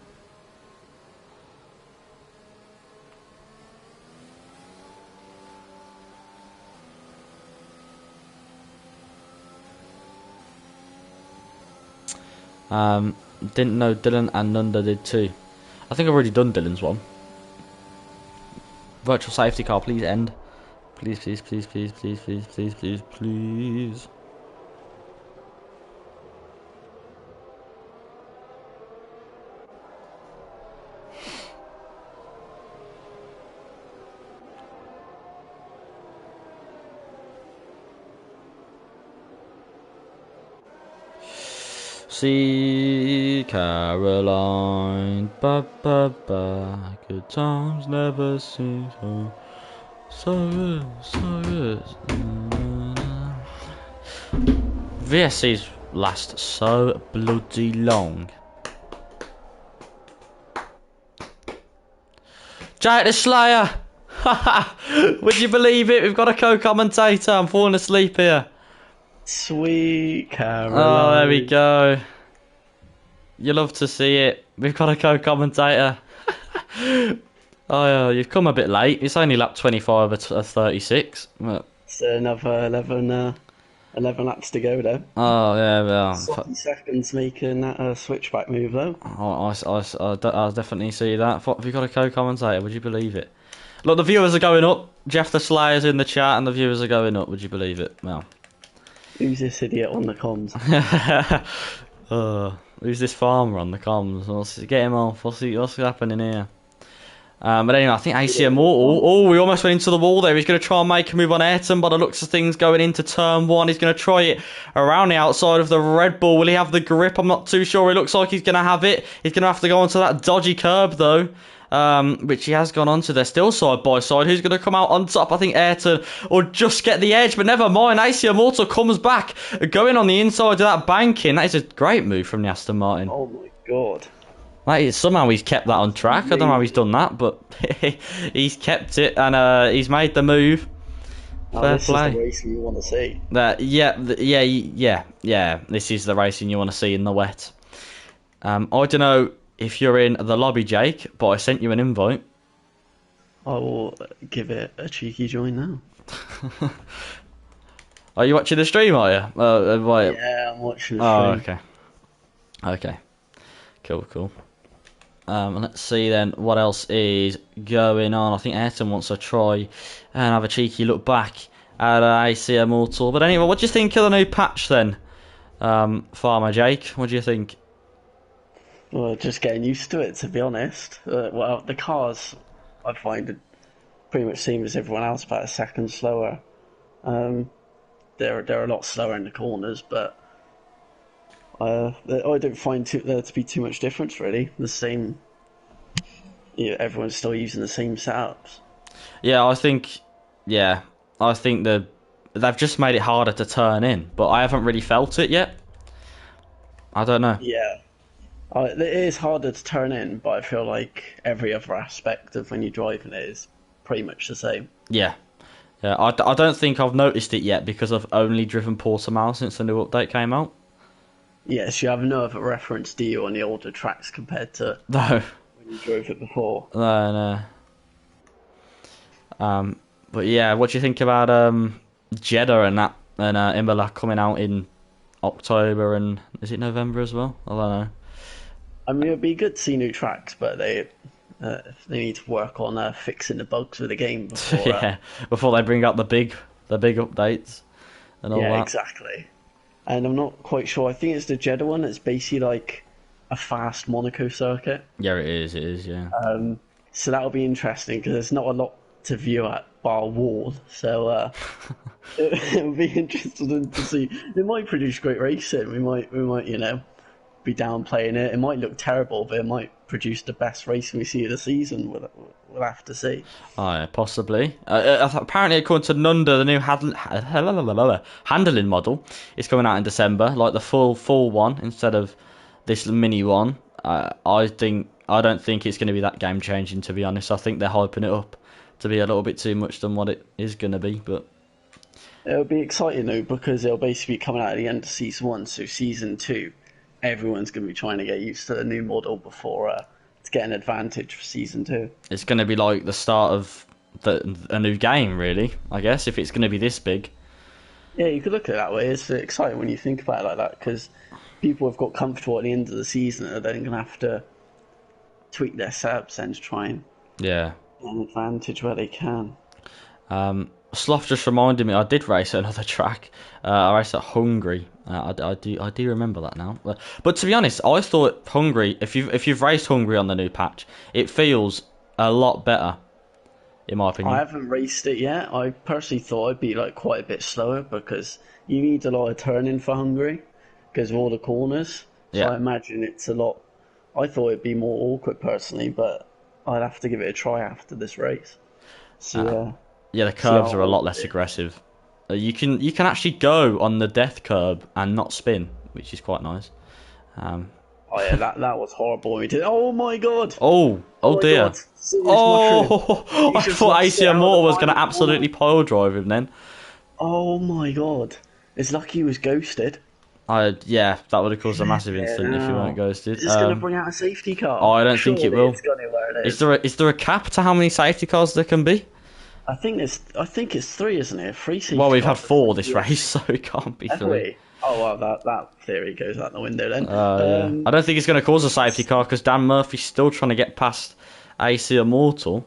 Didn't know Dylan and Nunda did too. I think I've already done Dylan's one. Virtual safety car, please end. Please, please, please, please, please, please, please, please, please. See Caroline, ba ba ba. Good times never seem so good, so good. VSCs last so bloody long. Jake the Slayer! Would you believe it? We've got a co-commentator. I'm falling asleep here. Sweet Caroline. Oh, there we go. You love to see it. We've got a co-commentator. Oh, yeah, you've come a bit late. It's only lap 25 of 36. But... It's another 11 laps to go, though. Oh, yeah, well... 40 seconds making that switchback move, though. I'll definitely see that. Have you got a co-commentator? Would you believe it? Look, the viewers are going up. Jeff the Slayer's in the chat and the viewers are going up. Would you believe it? Well... Who's this idiot on the comms? Who's this farmer on the comms? Let's get him off. We'll see what's happening here. But anyway, I think AC Immortal. Oh, we almost went into the wall there. He's going to try and make a move on Ayrton, by the looks of things, going into turn 1. He's going to try it around the outside of the Red Bull. Will he have the grip? I'm not too sure. It looks like he's going to have it. He's going to have to go onto that dodgy curb, though. Which he has gone onto. They're still side by side. Who's going to come out on top? I think Ayrton or just get the edge, but never mind. AC Immortal comes back, going on the inside of that banking. That is a great move from the Aston Martin. Oh my god. Somehow he's kept that on track. I don't know how he's done that, but he's kept it and he's made the move. Fair play. This is the racing you want to see. Yeah. This is the racing you want to see in the wet. I don't know if you're in the lobby, Jake, but I sent you an invite. I will give it a cheeky join now. Are you watching the stream, are you? Yeah, I'm watching the stream. Oh, okay. Cool. Let's see then what else is going on. I think Ayrton wants to try and have a cheeky look back at AC Immortal. But anyway, what do you think of the new patch then, Farmer Jake? What do you think? Well, just getting used to it, to be honest. Well, the cars, I find it pretty much same as everyone else, about a second slower. They're a lot slower in the corners, but I don't find there to be too much difference, really. The same, everyone's still using the same setups. Yeah, I think they've just made it harder to turn in, but I haven't really felt it yet. I don't know. Yeah. It is harder to turn in, but I feel like every other aspect of when you're driving it is pretty much the same. Yeah. I don't think I've noticed it yet because I've only driven Portimao since the new update came out. Yes, you have no other reference, do you, on the older tracks compared to when you drove it before? No. But yeah, what do you think about Jeddah and that and Imola coming out in October and is it November as well? I don't know. I mean, it'd be good to see new tracks, but they need to work on fixing the bugs with the game before. Before they bring out the big updates and all that. Yeah, exactly. And I'm not quite sure. I think it's the Jeddah one. It's basically like a fast Monaco circuit. Yeah, it is. Yeah. So that'll be interesting because there's not a lot to view at bar wall. So it'll be interesting to see. It might produce great racing. We might be downplaying it. It might look terrible, but it might produce the best racing we see of the season. We'll have to see. Oh, yeah, possibly. Apparently, according to Nunda, the new handling model is coming out in December, like the full one instead of this mini one. I don't think it's going to be that game changing. To be honest, I think they're hyping it up to be a little bit too much than what it is going to be. But it'll be exciting though because it'll basically be coming out at the end of season 1, so season 2, everyone's going to be trying to get used to the new model before to get an advantage for season 2. it's going to be like the start of a new game, really. I guess if it's going to be this big. Yeah, you could look at it that way. It's exciting when you think about it like that because people have got comfortable at the end of the season and are then going to have to tweak their setups and try and Yeah. get an advantage where they can. Sloth just reminded me I did race at another track. I raced at Hungary. I do remember that now. But to be honest, I thought Hungary. If you've raced Hungary on the new patch, it feels a lot better, in my opinion. I haven't raced it yet. I personally thought it'd be like quite a bit slower because you need a lot of turning for Hungary because of all the corners. So Yeah. I imagine it's a lot. I thought it'd be more awkward personally, but I'd have to give it a try after this race. So Yeah, the curbs how are a lot hard less it is. aggressive. You can actually go on the death curb and not spin, which is quite nice. Oh yeah, that was horrible when we did. Oh my god! Oh my dear. God. Serious mushroom. Oh, I just thought lost it AC out of Immortal the was going to final absolutely pile drive him then. Oh my god! It's lucky he was ghosted. Yeah, that would have caused a massive incident if you weren't ghosted. Is this going to bring out a safety car? Oh, I don't think it Surely will. It's going to where it is. Is there a cap to how many safety cars there can be? I think it's 3, isn't it? 3 safety Well, we've had cars. 4 this race, so it can't be Have 3. we? Oh well, that theory goes out the window then. Yeah. I don't think it's going to cause a safety car because Dan Murphy's still trying to get past AC Immortal.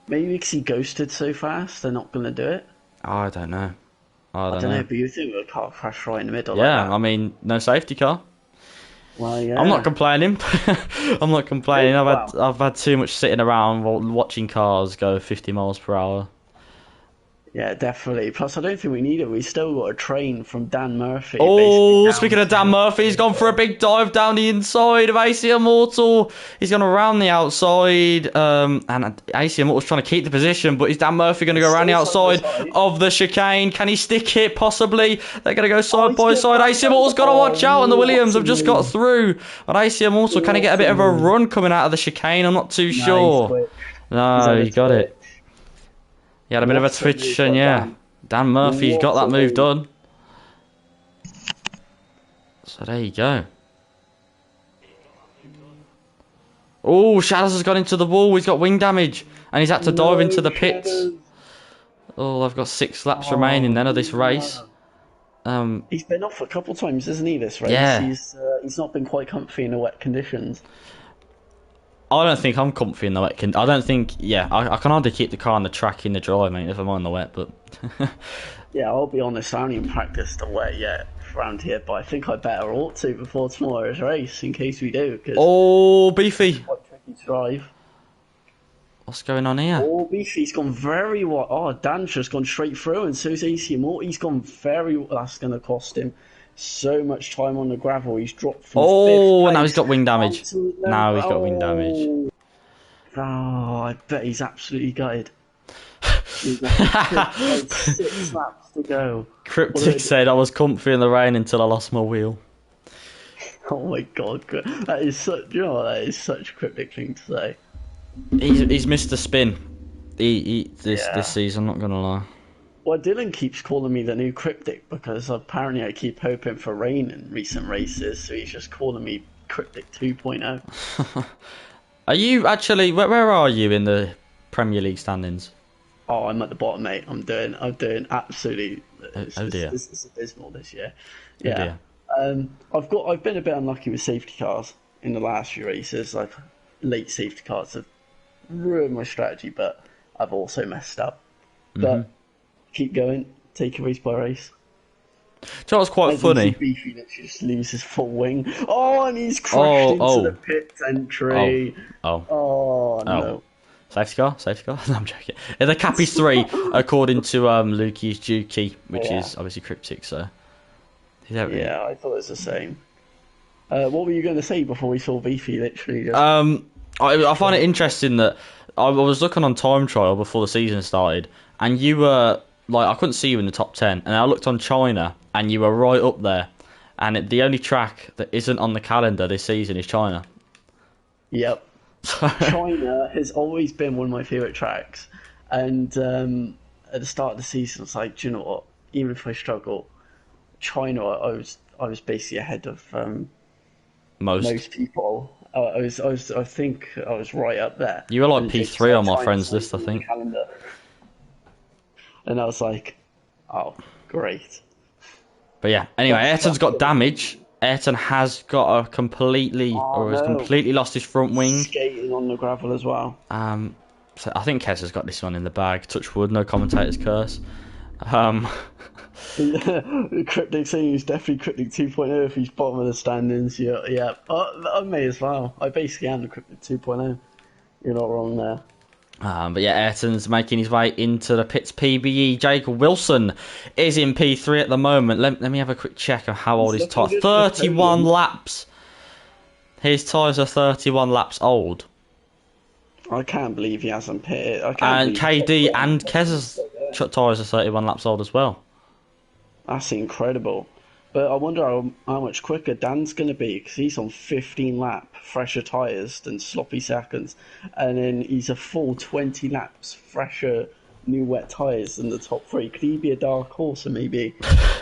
Maybe because he ghosted so fast, they're not going to do it. I don't know. I I don't know. but you think a car crash right in the middle? Yeah, like that? I mean, no safety car. Well, yeah. I'm not complaining. I'm not complaining. Wow. I've had too much sitting around watching cars go 50 miles per hour. Yeah, definitely. Plus, I don't think we need it. We still got a train from Dan Murphy. Oh, basically speaking down of Dan Murphy, he's gone for a big dive down the inside of AC Immortal. He's gone around the outside, and AC Immortal's trying to keep the position, but is Dan Murphy going to go around the outside of the chicane? Can he stick it? Possibly. They're going to go side by side. AC Immortal's got to watch out, and the Williams have just got through. And AC Immortal, can he get a bit of a run coming out of the chicane? I'm not too sure. No, he got it. He had a bit of a twitch, and yeah, Dan Murphy's got that move done. So there you go. Oh, Shadows has got into the wall. He's got wing damage, and he's had to dive into the pits. Oh, I've got 6 laps remaining then of this race. He's been off a couple times, isn't he? This race. Yeah. He's not been quite comfy in the wet conditions. I don't think I'm comfy in the wet. I don't think. Yeah, I can hardly keep the car on the track in the dry, mate. Never mind the wet, but. Yeah, I'll be honest. I haven't even practiced the wet yet around here, but I think I better ought to before tomorrow's race in case we do. Cause Oh, Beefy. it's quite tricky to drive. What's going on here? Oh, Beefy's gone very wide. Oh, Dan's just gone straight through, and so's AC Immortal. He's gone very. That's going to cost him so much time on the gravel. He's dropped from Oh, fifth now place he's got wing damage. onto Now he's got wing damage. Oh, I bet he's absolutely gutted. He's got 6 laps to go. Cryptic said I was comfy in the rain until I lost my wheel. Oh my god, that is such. You know what, that is such a cryptic thing to say. He's missed a spin. This Yeah. season. Not gonna lie. Well, Dylan keeps calling me the new cryptic because apparently I keep hoping for rain in recent races, so he's just calling me Cryptic 2.0. Are you actually? Where are you in the Premier League standings? Oh, I'm at the bottom, mate. I'm doing absolutely. Oh dear. This is abysmal this year. Oh Yeah. dear. I've been a bit unlucky with safety cars in the last few races. Like late safety cars have ruined my strategy, but I've also messed up. But keep going, take a race by race. Do you know what's quite funny? Beefy literally just loses full wing. Oh, and he's crashed into the pit entry. Oh no. Safety car? No, I'm joking. The cap is 3, according to Lukey's Dukey, which is obviously cryptic, so... Yeah, I thought it was the same. What were you going to say before we saw Beefy literally just... I find it interesting that I was looking on time trial before the season started, and you were like, I couldn't see you in the top 10, and I looked on China, and you were right up there. And the only track that isn't on the calendar this season is China. Yep. China has always been one of my favorite tracks, and at the start of the season, I was like, do you know what? Even if I struggle, China, I was basically ahead of Most. most people. I think I was right up there. You were like And it's P3 on my China's friends list, I on the think. calendar. And I was like, oh, great. But yeah, anyway, Ayrton's got damage. Ayrton has got Oh has no, completely lost his front wing. skating on the gravel as well. So I think Kez has got this one in the bag. Touch wood, no commentator's curse. Um, Cryptic saying he's definitely Cryptic 2.0 if he's bottom of the standings. Yeah, yeah. I may as well. I basically am the Cryptic 2.0. You're not wrong there. but yeah, Ayrton's making his way into the pits PBE. Jake Wilson is in P3 at the moment. Let me have a quick check of how old his looking tyre. good for the 31 podium. laps. His tyres are 31 laps old. I can't believe he hasn't pitted. I And can't believe KD and Kez's tyres are 31 laps old as well. That's incredible. But I wonder how much quicker Dan's going to be because he's on 15 lap fresher tyres than Sloppy Seconds. And then he's a full 20 laps fresher new wet tyres than the top three. Could he be a dark horse and maybe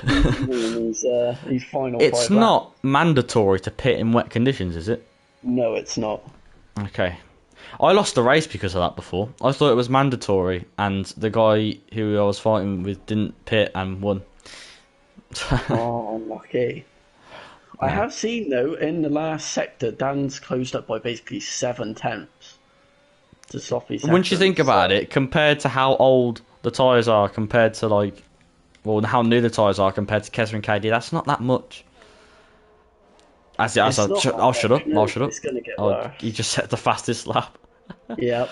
these final It's 5 not laps? mandatory to pit in wet conditions, is it? No, it's not. Okay. I lost the race because of that before. I thought it was mandatory, and the guy who I was fighting with didn't pit and won. Oh, unlucky. I have seen, though, in the last sector, Dan's closed up by basically 7 tenths to Sloppy Seconds. Once you think about it, compared to how old the tyres are, compared to how new the tyres are compared to Kesser and KD, that's not that much. I'll It's not shut that up. much. No, I'll shut up. it's going to get Oh, worse. you just set the fastest lap. Yep.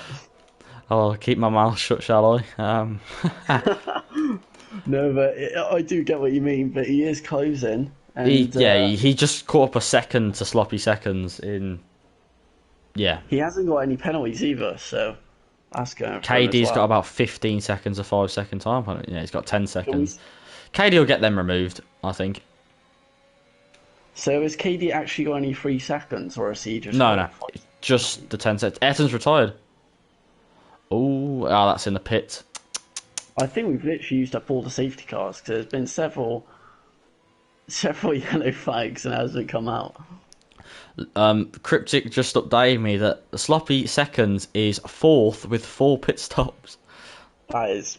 I'll keep my mouth shut, shall I? No, but I do get what you mean, but he is closing. And, he just caught up a second to Sloppy Seconds in. Yeah. he hasn't got any penalties either, so that's going for him as KD's well. got about 15 seconds of 5 second time. Yeah, he's got 10 seconds. Can KD will get them removed, I think. So has KD actually got any 3 seconds, or is he just... No. Just the 10 seconds. Ayrton's retired. Oh, that's in the pit. I think we've literally used up all the safety cars, because there's been several yellow flags and it hasn't come out. Cryptic just updated me that the Sloppy Seconds is 4th with 4 pit stops. That is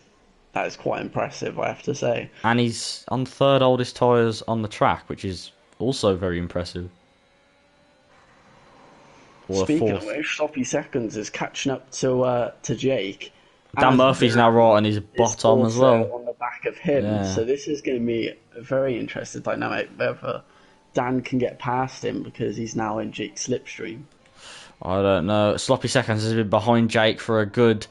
quite impressive, I have to say. And he's on 3rd oldest tyres on the track, which is also very impressive. Or Speaking 4th. of which, Sloppy Seconds is catching up to Jake. Dan And Murphy's now right on his is bottom as also well. on the back of him. Yeah. So this is going to be a very interesting dynamic whether Dan can get past him because he's now in Jake's slipstream. I don't know. Sloppy Seconds has been behind Jake for a good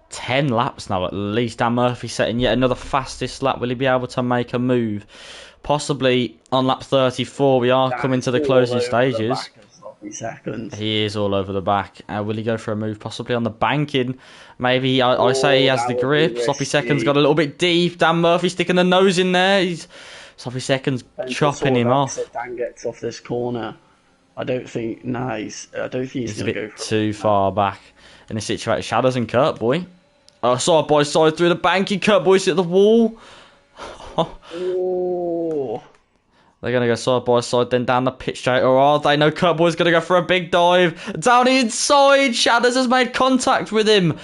10 laps now at least. Dan Murphy setting yet another fastest lap. Will he be able to make a move? Possibly on lap 34. We are coming to the Dan's closing all over the stages. back of Sloppy Seconds. He is all over the back. Will he go for a move? Possibly on the banking. Maybe I say he has that the would be grip. Sloppy risky. Seconds got a little bit deep. Dan Murphy sticking the nose in there. Sloppy Seconds And chopping the him sort of off. exit Dan gets off this corner. I don't think he's He's a going to go bit for too far back in this situation. Shadows and Kurt Boy. Side by side through the banking. Kurt Boy's at the wall. Oh, They're going to go side by side, then down the pitch straight. Or are they? No, Kurt Boy's going to go for a big dive. Down the inside. Shadows has made contact with him.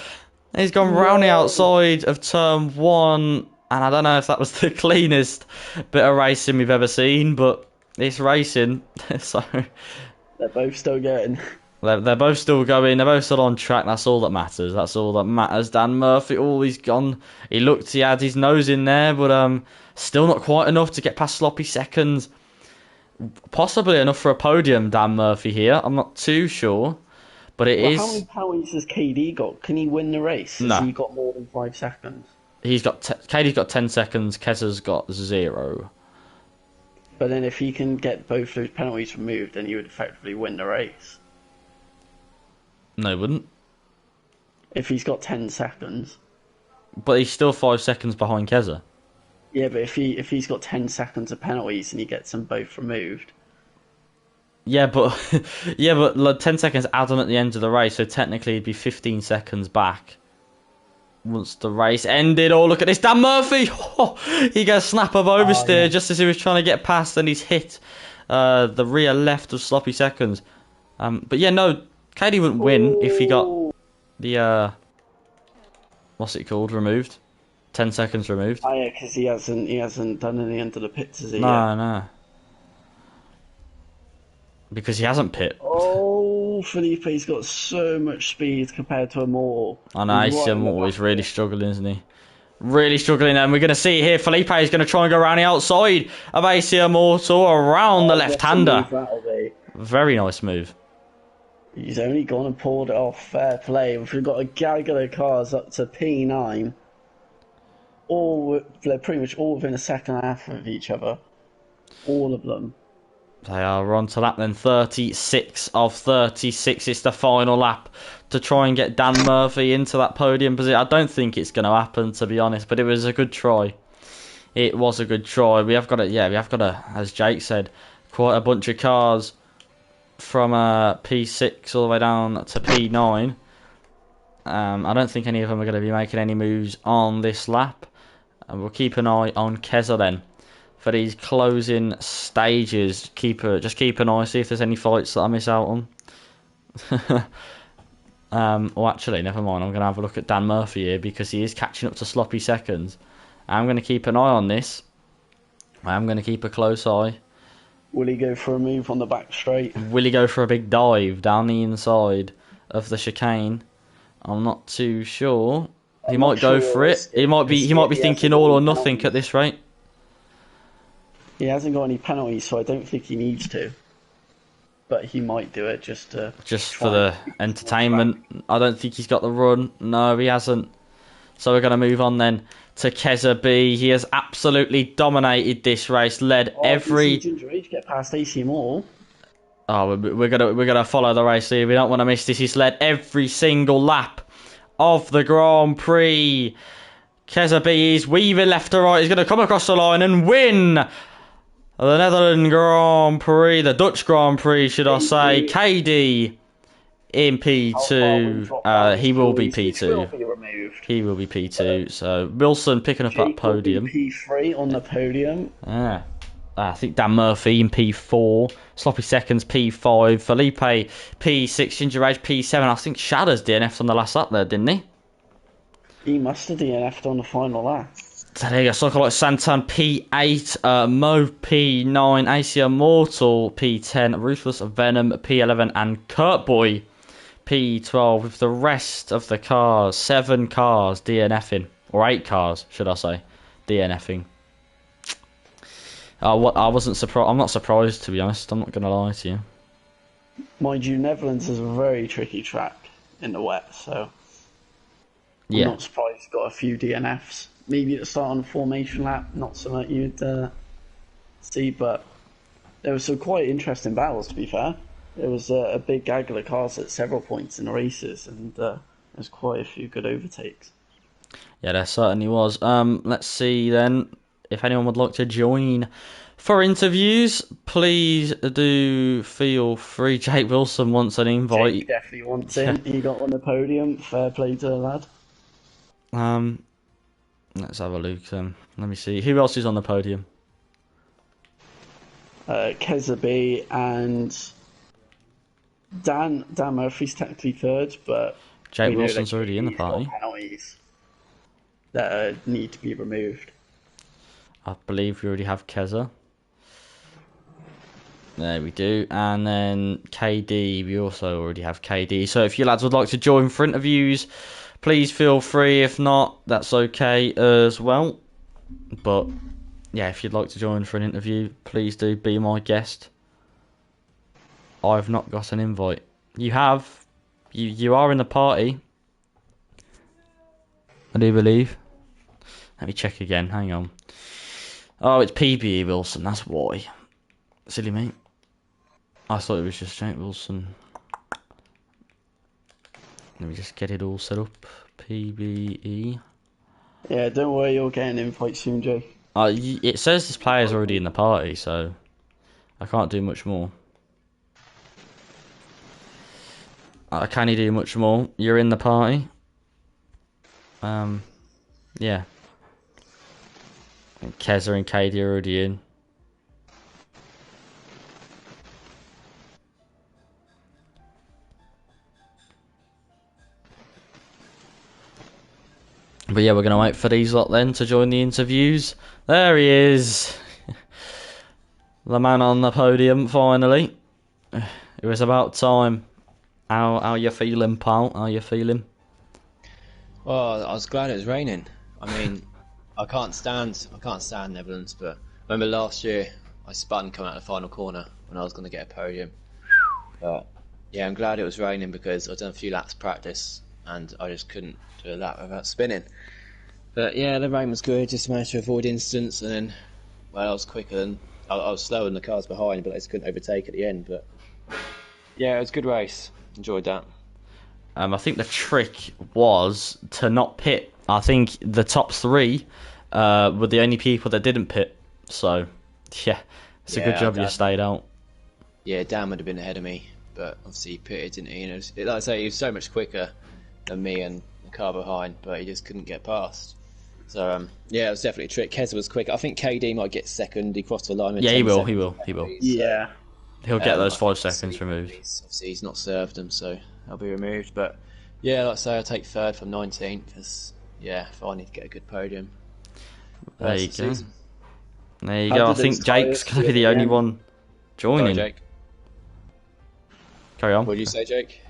He's gone round the outside of turn 1. And I don't know if that was the cleanest bit of racing we've ever seen, but it's racing. So they're both still going. they're both still going. They're both still on track. That's all that matters. That's all that matters. Dan Murphy, he's gone. He had his nose in there, but still not quite enough to get past Sloppy Seconds. Possibly enough for a podium, Dan Murphy here. I'm not too sure, but it is. How many penalties has KD got? Can he win the race? No. Has he got more than 5 seconds? KD's got 10 seconds. Kesser's got 0. But then if he can get both those penalties removed, then he would effectively win the race. No, he wouldn't. If he's got 10 seconds. But he's still 5 seconds behind Keza. Yeah, but if he's got 10 seconds of penalties and he gets them both removed. Yeah, but yeah, but like, 10 seconds add on at the end of the race, so technically he'd be 15 seconds back once the race ended. Oh, look at this, Dan Murphy! Oh, he gets a snap of oversteer just as he was trying to get past, and he's hit the rear left of sloppy seconds. But yeah, no, KD wouldn't win if he got the what's it called, removed. 10 seconds removed. Oh yeah, because he hasn't done any under the pits, has he? No. Because he hasn't pit. Oh, Felipe's got so much speed compared to Immortal. I know, AC Immortal is really struggling, isn't he? Really struggling, and we're going to see here Felipe is going to try and go around the outside of AC Immortal around the left-hander. Very nice move. He's only gone and pulled it off. Fair play. We've got a gaggle of cars up to P9. They're pretty much all within a second and a half of each other. All of them. They are on to lap then 36 of 36. It's the final lap to try and get Dan Murphy into that podium position. I don't think it's going to happen, to be honest, but it was a good try. It was a good try. We have got as Jake said, quite a bunch of cars from P6 all the way down to P9. I don't think any of them are going to be making any moves on this lap. And we'll keep an eye on Keza then for these closing stages. Just keep an eye, see if there's any fights that I miss out on. Well, actually, never mind. I'm going to have a look at Dan Murphy here because he is catching up to sloppy seconds. I'm going to keep an eye on this. I'm going to keep a close eye. Will he go for a move on the back straight? Will he go for a big dive down the inside of the chicane? I'm not too sure. He might go for it. He might be thinking all or nothing at this rate. He hasn't got any penalties, so I don't think he needs to. But he might do it just for the entertainment. I don't think he's got the run. No, he hasn't. So we're going to move on then to Keza B. He has absolutely dominated this race. Led every. Ginger Age get past AC Immortal. Oh, we're gonna follow the race here. We don't want to miss this. He's led every single lap of the Grand Prix. Keza B is weaving left to right. He's going to come across the line and win the Netherlands Grand Prix, the Dutch Grand Prix, should I say. KD in P2. He will be P2. He will be P2. So Wilson picking up that podium. P3 on the podium. I think Dan Murphy in P4, Sloppy Seconds P5, Felipe P6, Ginger Age P7. I think Shadows DNF'd on the last lap there, didn't he? He must have DNF'd on the final lap. So there you go, Soccer like Santan P8, Mo P9, AC Immortal P10, Ruthless Venom P11, and Kurtboy P12, with the rest of the cars, 7 cars DNFing, or 8 cars, should I say, DNFing. I wasn't surprised. I'm not surprised, to be honest. I'm not going to lie to you. Mind you, Netherlands is a very tricky track in the wet, so yeah. I'm not surprised it's got a few DNFs. Maybe at the start on the formation lap, not so much you'd see, but there were some quite interesting battles, to be fair. There was a big gaggle of cars at several points in the races, and there's quite a few good overtakes. Yeah, there certainly was. Let's see then. If anyone would like to join for interviews, please do feel free. Jake Wilson wants an invite. Jake definitely wants in. He got on the podium. Fair play to the lad. Let's have a look then. Let me see. Who else is on the podium? Keza B and Dan Murphy's technically third, but Jake Wilson's already in the party. Penalties that need to be removed. I believe we already have Keza. There we do. And then KD, we also already have KD. So if you lads would like to join for interviews, please feel free. If not, that's okay as well. But yeah, if you'd like to join for an interview, please do be my guest. I've not got an invite. You have. You are in the party, I do believe. Let me check again. Hang on. Oh, it's PBE Wilson, that's why. Silly me. I thought it was just Jake Wilson. Let me just get it all set up. PBE. Yeah, don't worry, you'll get an invite soon, Jay. It says this player's already in the party, so I can't do much more. Can you do much more? You're in the party. Yeah. And Keza and Katie are already in. But yeah, we're going to wait for these lot then to join the interviews. There he is. The man on the podium, finally. It was about time. How you feeling, pal? How you feeling? Well, I was glad it was raining. I mean, I can't stand Netherlands, but I remember last year I spun coming out of the final corner when I was going to get a podium. But yeah, I'm glad it was raining because I've done a few laps practice and I just couldn't do a lap without spinning. But yeah, the rain was good, just managed to avoid incidents, and then, well, I was quicker than, I was slower than the cars behind, but I just couldn't overtake at the end. But yeah, it was a good race. Enjoyed that. I think the trick was to not pit. I think the top three were the only people that didn't pit. So, yeah, it's a good job you stayed out. Yeah, Dan would have been ahead of me, but obviously he pitted, didn't he? And like I say, he was so much quicker than me and the car behind, but he just couldn't get past. So, yeah, it was definitely a trick. Keza was quick. I think KD might get second. He crossed the line with 10 he will. seconds. Yeah. He'll get those 5 seconds removed. Obviously, he's not served them, so they'll be removed. But yeah, like I say, I'll take third from 19th because, yeah, if I need to get a good podium. There you go. Season. There you go. I think Jake's going to be the only one joining. Sorry, Jake. Carry on. What did you say, Jake?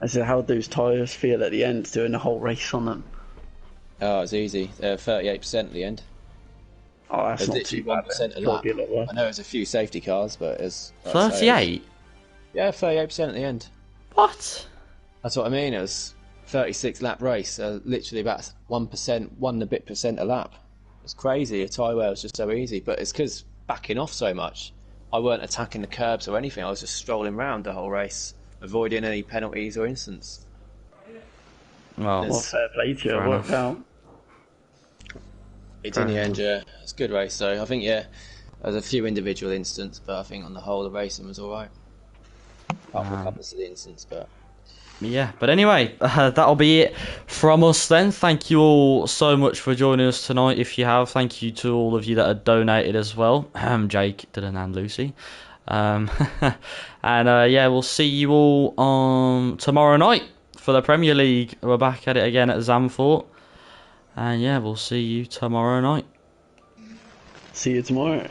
I said, how those tyres feel at the end, doing the whole race on them? Oh, it's easy. They're 38% at the end. Oh, that's not There's too literally bad. 1% a lap. Probably a lot worse. I know there's a few safety cars, but it's 38? Yeah, 38% at the end. What? That's what I mean. It was 36 lap race, literally about 1%, 1 and a bit percent a lap. It's crazy. A tyre wear was just so easy, but it's because backing off so much. I weren't attacking the curbs or anything. I was just strolling around the whole race, avoiding any penalties or incidents. Well, Fair play to you. Fair It worked out. It's in the end, yeah. It's a good race, so I think, yeah, there's a few individual incidents, but I think on the whole, the racing was alright. Apart from a couple of silly incidents, but... yeah, but anyway, that'll be it from us then. Thank you all so much for joining us tonight. If you have, thank you to all of you that have donated as well. Jake, Dylan and Lucy. And yeah, we'll see you all on tomorrow night for the Premier League. We're back at it again at Zandvoort. And yeah, we'll see you tomorrow night. See you tomorrow.